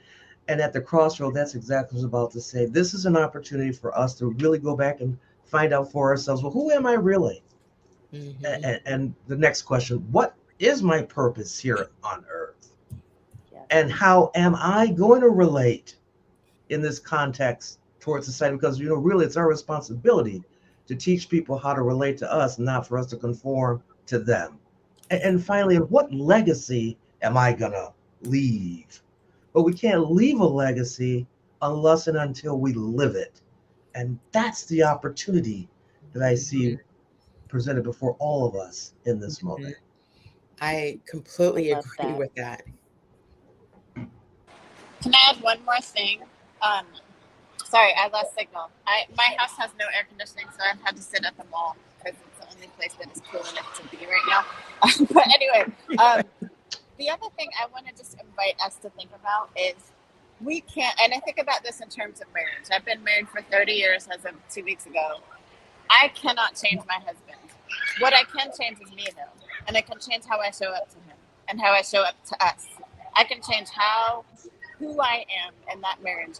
And at the crossroad, that's exactly what I was about to say. This is an opportunity for us to really go back and find out for ourselves, well, who am I really? And the next question, what is my purpose here on earth? Yes. And how am I going to relate in this context towards society? Because, really it's our responsibility to teach people how to relate to us, not for us to conform to them. And finally, what legacy am I going to leave? But we can't leave a legacy unless and until we live it. And that's the opportunity that I see presented before all of us in this moment. I completely agree with that. Can I add one more thing? Sorry, I lost signal. My house has no air conditioning, so I've had to sit at the mall because it's the only place that is cool enough to be right now. But anyway, the other thing I want to just invite us to think about is we can't, and I think about this in terms of marriage. I've been married for 30 years as of 2 weeks ago. I cannot change my husband. What I can change is me, though. And I can change how I show up to him and how I show up to us. I can change who I am in that marriage.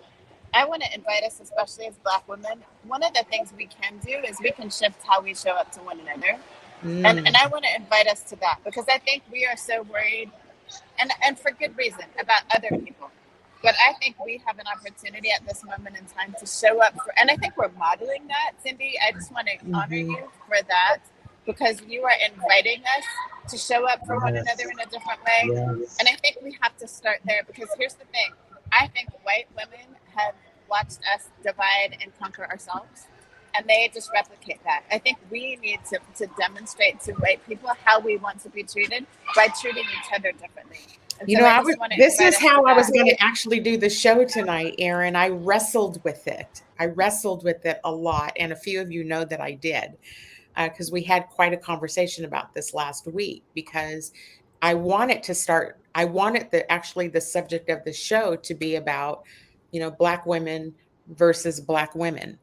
I want to invite us, especially as Black women, one of the things we can do is we can shift how we show up to one another. And I want to invite us to that because I think we are so worried, and for good reason, about other people. But I think we have an opportunity at this moment in time to show up for, and I think we're modeling that, Cindi. I just want to honor you for that because you are inviting us to show up for one another in a different way. And I think we have to start there because here's the thing. I think white women have watched us divide and conquer ourselves, and they just replicate that. I think we need to demonstrate to white people how we want to be treated by treating each other differently. This is how I was going to actually do the show tonight, Erin. I wrestled with it. A lot, and a few of you know that I did because we had quite a conversation about this last week because I wanted the subject of the show to be about, Black women versus Black women.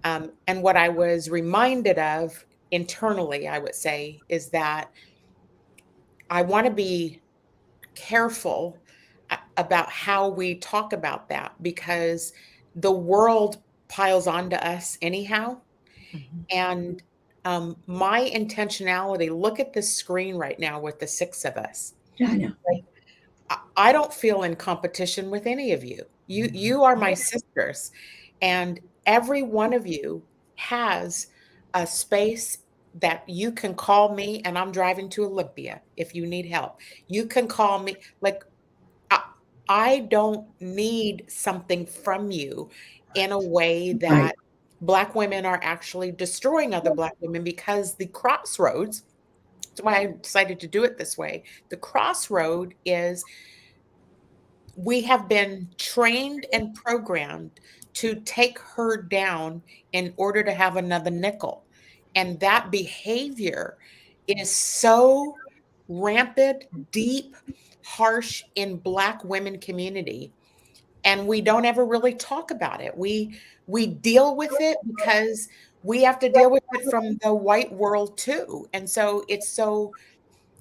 And what I was reminded of internally, I would say, is that I want to be careful about how we talk about that, because the world piles onto us anyhow. And my intentionality, look at this screen right now with the 6 of us. Yeah, I know. I don't feel in competition with any of you. You are my sisters, and every one of you has a space that you can call me, and I'm driving to Olympia if you need help. You can call me. Like, I don't need something from you in a way that Right. Black women are actually destroying other Black women, because the crossroads, that's why I decided to do it this way. The crossroad is, we have been trained and programmed to take her down in order to have another nickel. And that behavior is so rampant, deep, harsh in Black women community. And we don't ever really talk about it. We deal with it because we have to deal with it from the white world too. And so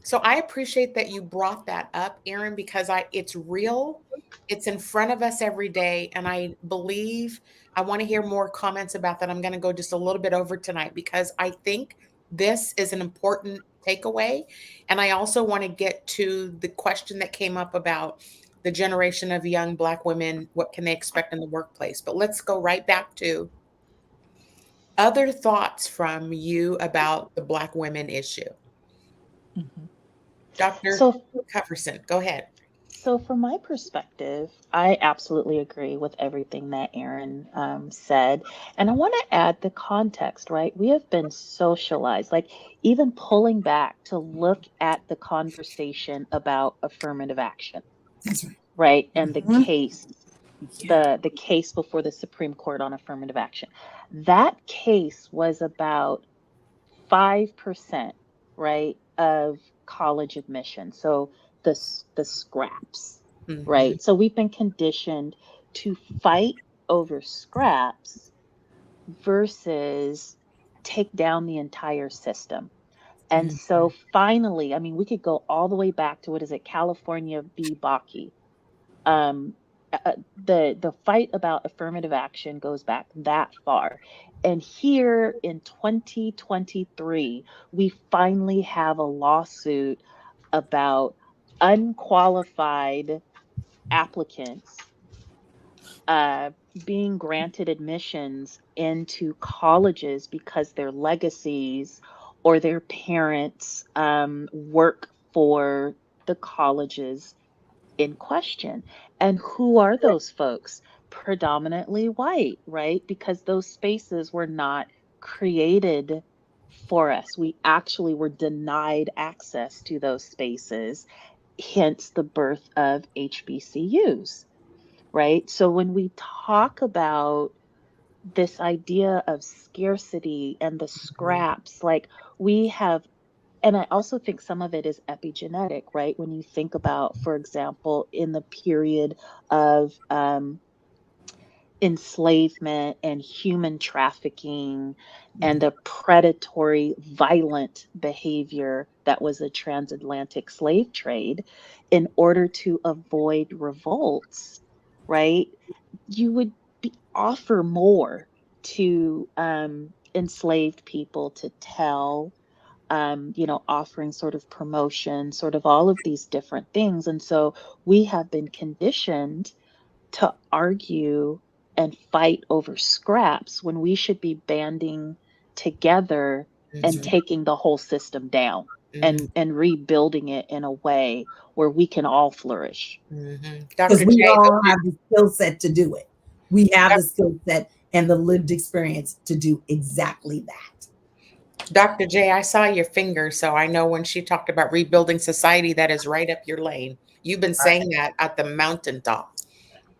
so I appreciate that you brought that up, Erin, because it's real. It's in front of us every day. And I believe I want to hear more comments about that. I'm going to go just a little bit over tonight, because I think this is an important takeaway. And I also want to get to the question that came up about the generation of young Black women. What can they expect in the workplace? But let's go right back to other thoughts from you about the Black women issue. Dr. So, Coverson, go ahead. so from my perspective, I absolutely agree with everything that Erin said. And I want to add the context, right? We have been socialized, like even pulling back to look at the conversation about affirmative action, That's right. right? And the Mhm. case, Yeah. the case before the Supreme Court on affirmative action. That case was about 5%, right, of college admission. So the scraps, Mhm. right? So we've been conditioned to fight over scraps versus take down the entire system. And so finally, I mean, we could go all the way back to, what is it, California v. Bakke. Um, the fight about affirmative action goes back that far. And here in 2023, we finally have a lawsuit about unqualified applicants being granted admissions into colleges because their legacies or their parents work for the colleges in question. And who are those folks? Predominantly white, right? Because those spaces were not created for us. We actually were denied access to those spaces, hence the birth of HBCUs, right? So when we talk about this idea of scarcity and the scraps, like we have, and I also think some of it is epigenetic, right? When you think about, for example, in the period of enslavement and human trafficking and the predatory, violent behavior that was a transatlantic slave trade, in order to avoid revolts, right? You would offer more to enslaved people to tell, offering sort of promotion, sort of all of these different things. And so we have been conditioned to argue and fight over scraps when we should be banding together and Mhm. taking the whole system down Mhm. and rebuilding it in a way where we can all flourish. Mhm. Because Dr. we J, all have the skill set to do it. We have Doc- the skill set and the lived experience to do exactly that. Dr. J, I saw your finger, so I know when she talked about rebuilding society, that is right up your lane. You've been saying that at the mountaintop.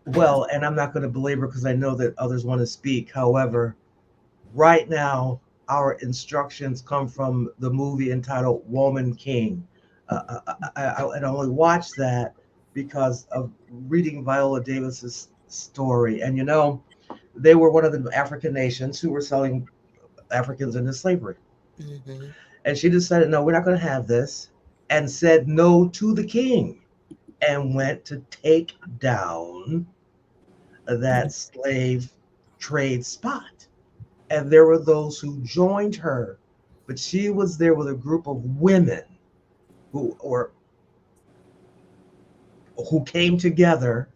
Well, and I'm not going to belabor because I know that others want to speak. However, right now, our instructions come from the movie entitled Woman King. I only watched that because of reading Viola Davis's story. And they were one of the African nations who were selling Africans into slavery. Mm-hmm. And she decided, no, we're not going to have this, and said no to the king and went to take down that slave trade spot. And there were those who joined her, but she was there with a group of women who came together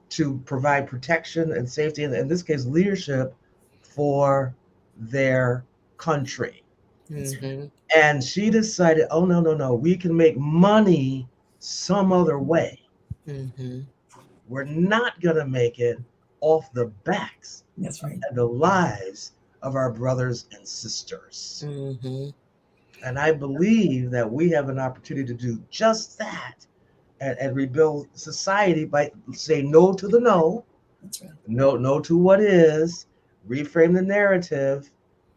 to provide protection and safety, and in this case, leadership for their country. Mm-hmm. And she decided, oh, no, no, no, we can make money some other way. Mm-hmm. We're not going to make it off the backs That's right. and the lives of our brothers and sisters. Mm-hmm. And I believe that we have an opportunity to do just that and rebuild society by saying no to the no, That's right. no to what is, reframe the narrative,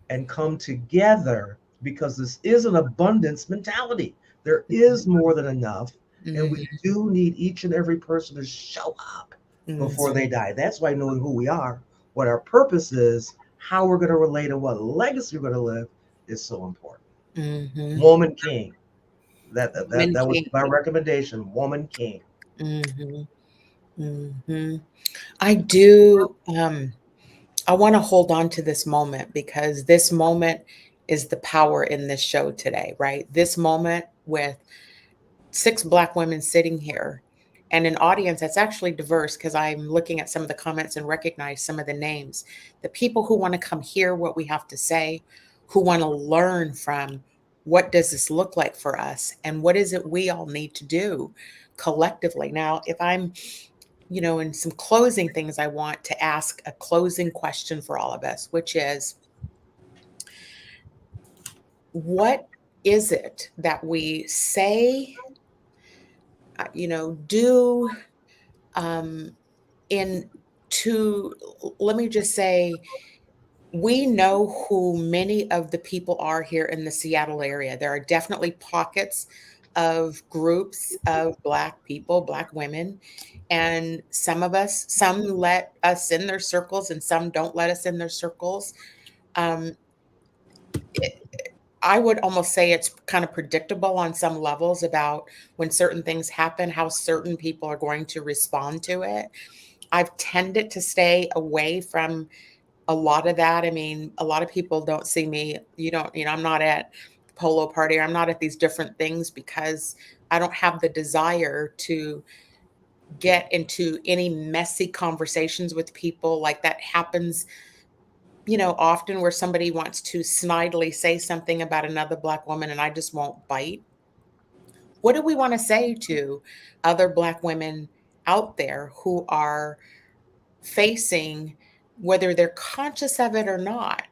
and come together, because this is an abundance mentality. There is more than enough, and we do need each and every person to show up before they die. That's why knowing who we are, what our purpose is, how we're going to relate, and what legacy we're going to live is so important. Mm-hmm. Woman King. That Woman was King. my recommendation. Woman King. Mm-hmm. Mm-hmm. I do. I want to hold on to this moment, because this moment is the power in this show today, right? This moment with 6 Black women sitting here and an audience that's actually diverse, because I'm looking at some of the comments and recognize some of the names. The people who want to come hear what we have to say, who want to learn from what does this look like for us, and what is it we all need to do collectively. Now, if I'm in some closing things, I want to ask a closing question for all of us, which is, what is it that we say, do, in to, let me just say, we know who many of the people are here in the Seattle area. There are definitely pockets of groups of Black people, Black women, and some let us in their circles and some don't let us in their circles. Um, I would almost say it's kind of predictable on some levels about when certain things happen, how certain people are going to respond to it. I've tended to stay away from a lot of that. I mean, a lot of people don't see me. I'm not at the polo party, or I'm not at these different things, because I don't have the desire to get into any messy conversations with people. Like, that happens, often, where somebody wants to snidely say something about another Black woman and I just won't bite. What do we want to say to other Black women out there who are facing, whether they're conscious of it or not,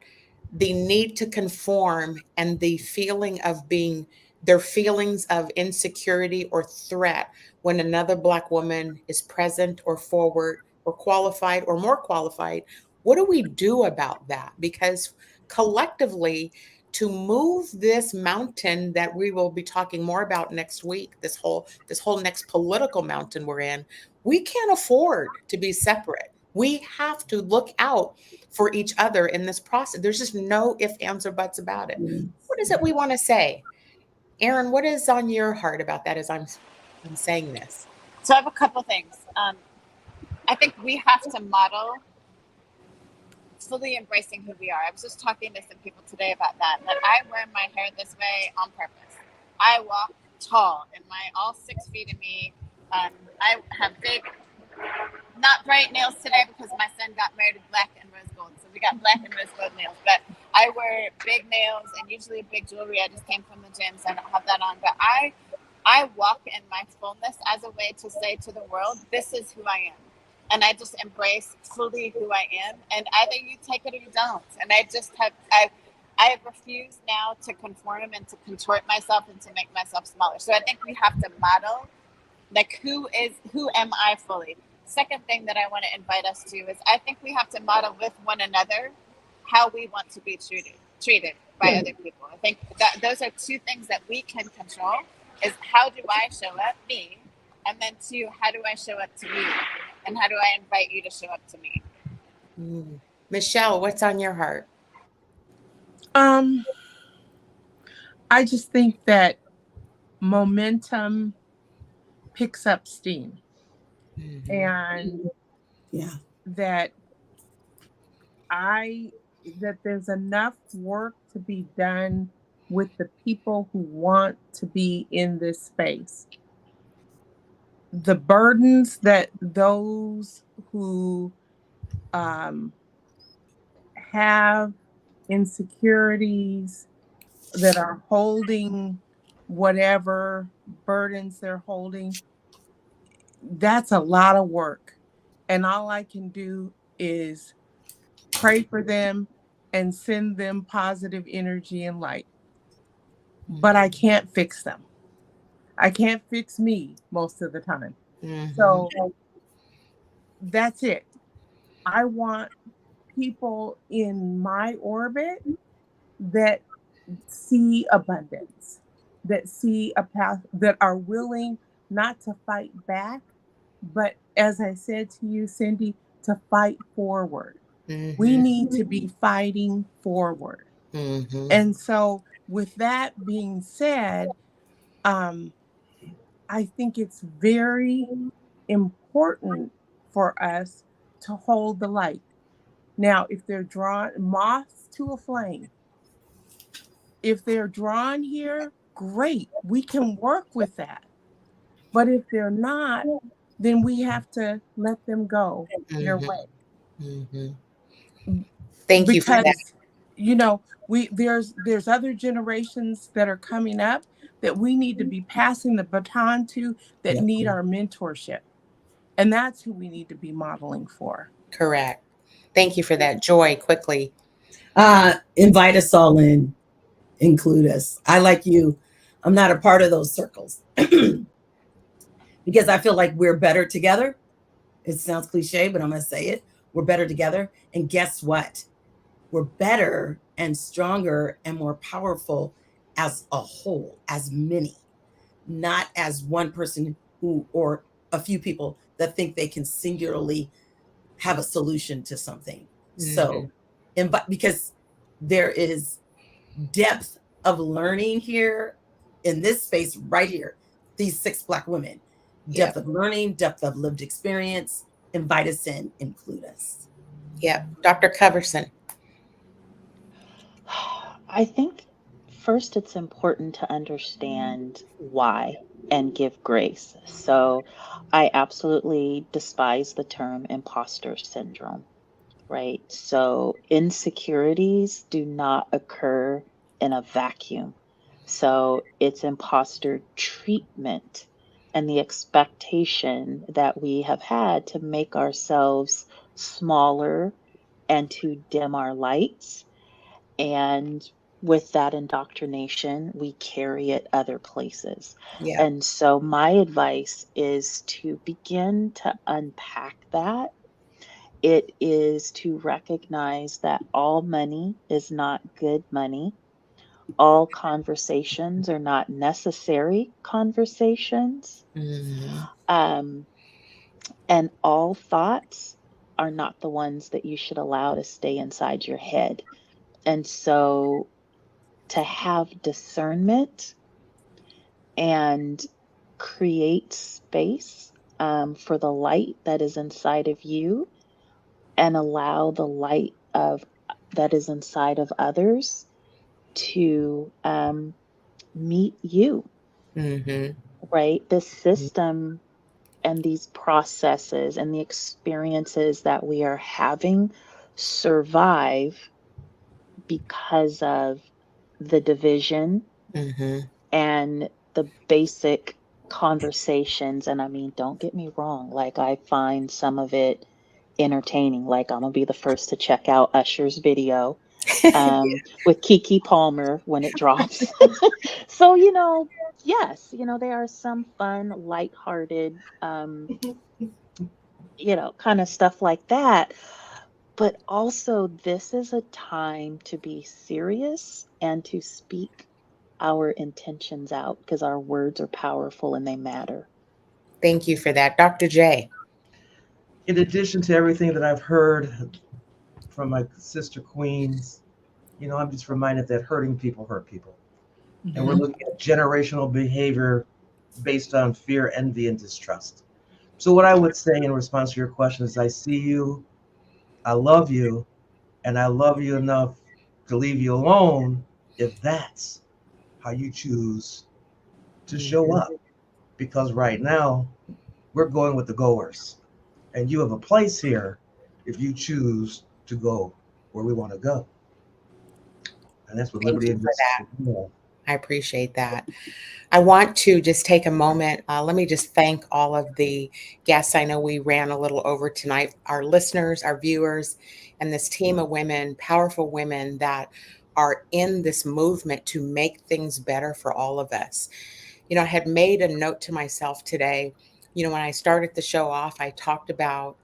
the need to conform, and the feeling of being, their feelings of insecurity or threat when another Black woman is present or forward or qualified or more qualified? What do we do about that? Because collectively, to move this mountain that we will be talking more about next week, this whole next political mountain we're in, we can't afford to be separate. We have to look out for each other in this process. There's just no ifs, ands, or buts about it. What is it we want to say? Erin, what is on your heart about that as I'm saying this? So I have a couple things. I think we have to model fully embracing who we are. I was just talking to some people today about that I wear my hair this way on purpose. I walk tall, and all 6 feet of me. I have big, not bright nails today because my son got married with black and rose gold. So we got black and rose gold nails. But I wear big nails and usually big jewelry. I just came from the gym, so I don't have that on. But I walk in my fullness as a way to say to the world, this is who I am. And I just embrace fully who I am. And either you take it or you don't. And I refuse now to conform and to contort myself and to make myself smaller. So I think we have to model, like, who am I fully? Second thing that I want to invite us to is, I think we have to model with one another how we want to be treated by other people. I think that those are 2 things that we can control, is how do I show up, me, and then 2, how do I show up to you, and how do I invite you to show up to me? Michele, what's on your heart? I just think that momentum picks up steam, and Yeah. that there's enough work to be done with the people who want to be in this space. The burdens that those who have insecurities, that are holding whatever burdens they're holding, that's a lot of work. And all I can do is pray for them and send them positive energy and light. But I can't fix them. I can't fix me most of the time. So that's it. I want people in my orbit that see abundance, that see a path, that are willing not to fight back, but as I said to you, Cindi, to fight forward. We need to be fighting forward. And so, with that being said, I think it's very important for us to hold the light. Now, if they're drawn moths to a flame, if they're drawn here, great, we can work with that. But if they're not, then we have to let them go their way. Thank you for that. Because, you know, there's other generations that are coming up that we need to be passing the baton to, that need our mentorship. And that's who we need to be modeling for. Correct. Thank you for that. Joy, quickly. Invite us all in, include us. I, like you, I'm not a part of those circles because I feel like we're better together. It sounds cliche, but I'm going to say it. We're better together. And guess what? We're better and stronger and more powerful as a whole, as many, not as one person who, or a few people that think they can singularly have a solution to something. So, because there is depth of learning here in this space right here, these 6 Black women, depth of learning, depth of lived experience. Invite us in, include us. Yeah. Dr. Coverson. I think first it's important to understand why and give grace. So I absolutely despise the term imposter syndrome, right? So insecurities do not occur in a vacuum. So it's imposter treatment and the expectation that we have had to make ourselves smaller and to dim our lights. And with that indoctrination, we carry it other places. Yeah. And so my advice is to begin to unpack that. It is to recognize that all money is not good money. All conversations are not necessary conversations. And all thoughts are not the ones that you should allow to stay inside your head. And so to have discernment and create space for the light that is inside of you, and allow the light of that is inside of others to meet you. Right? This system and these processes and the experiences that we are having survive because of the division and the basic conversations. And I mean, don't get me wrong, like I find some of it entertaining. Like I'm gonna be the first to check out Usher's video with Keke Palmer when it drops. So, yes, there are some fun, lighthearted, kind of stuff like that. But also, this is a time to be serious and to speak our intentions out because our words are powerful and they matter. Thank you for that. Dr. J. In addition to everything that I've heard from my sister queens, I'm just reminded that hurting people hurt people. And we're looking at generational behavior based on fear, envy, and distrust. So what I would say in response to your question is, I see you, I love you, and I love you enough to leave you alone if that's how you choose to show up. Because right now, we're going with the goers. And you have a place here if you choose to go where we want to go. And that's what liberty and justice is. I appreciate that. I want to just take a moment. Let me just thank all of the guests. I know we ran a little over tonight, our listeners, our viewers, and this team of women, powerful women that are in this movement to make things better for all of us. You know, I had made a note to myself today. You know, when I started the show off, I talked about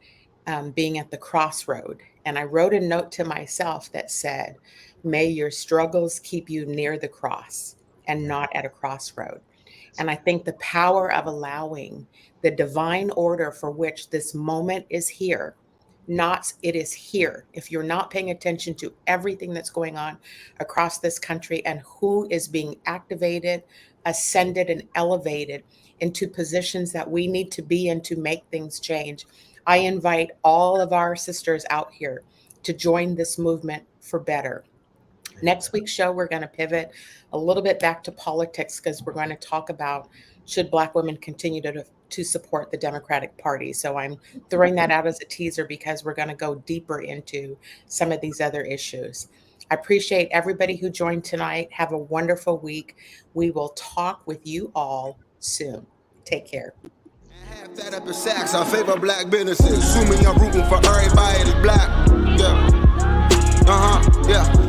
being at the crossroad. And I wrote a note to myself that said, may your struggles keep you near the cross and not at a crossroad. And I think the power of allowing the divine order for which this moment is here, not it is here. If you're not paying attention to everything that's going on across this country and who is being activated, ascended, and elevated into positions that we need to be in to make things change, I invite all of our sisters out here to join this movement for better. Next week's show, we're going to pivot a little bit back to politics because we're going to talk about should Black women continue to support the Democratic Party. So I'm throwing that out as a teaser because we're going to go deeper into some of these other issues. I appreciate everybody who joined tonight. Have a wonderful week. We will talk with you all soon. Take care. Half that up in sacks, I favor Black businesses. Assuming I'm rooting for everybody that's Black. Yeah. Yeah.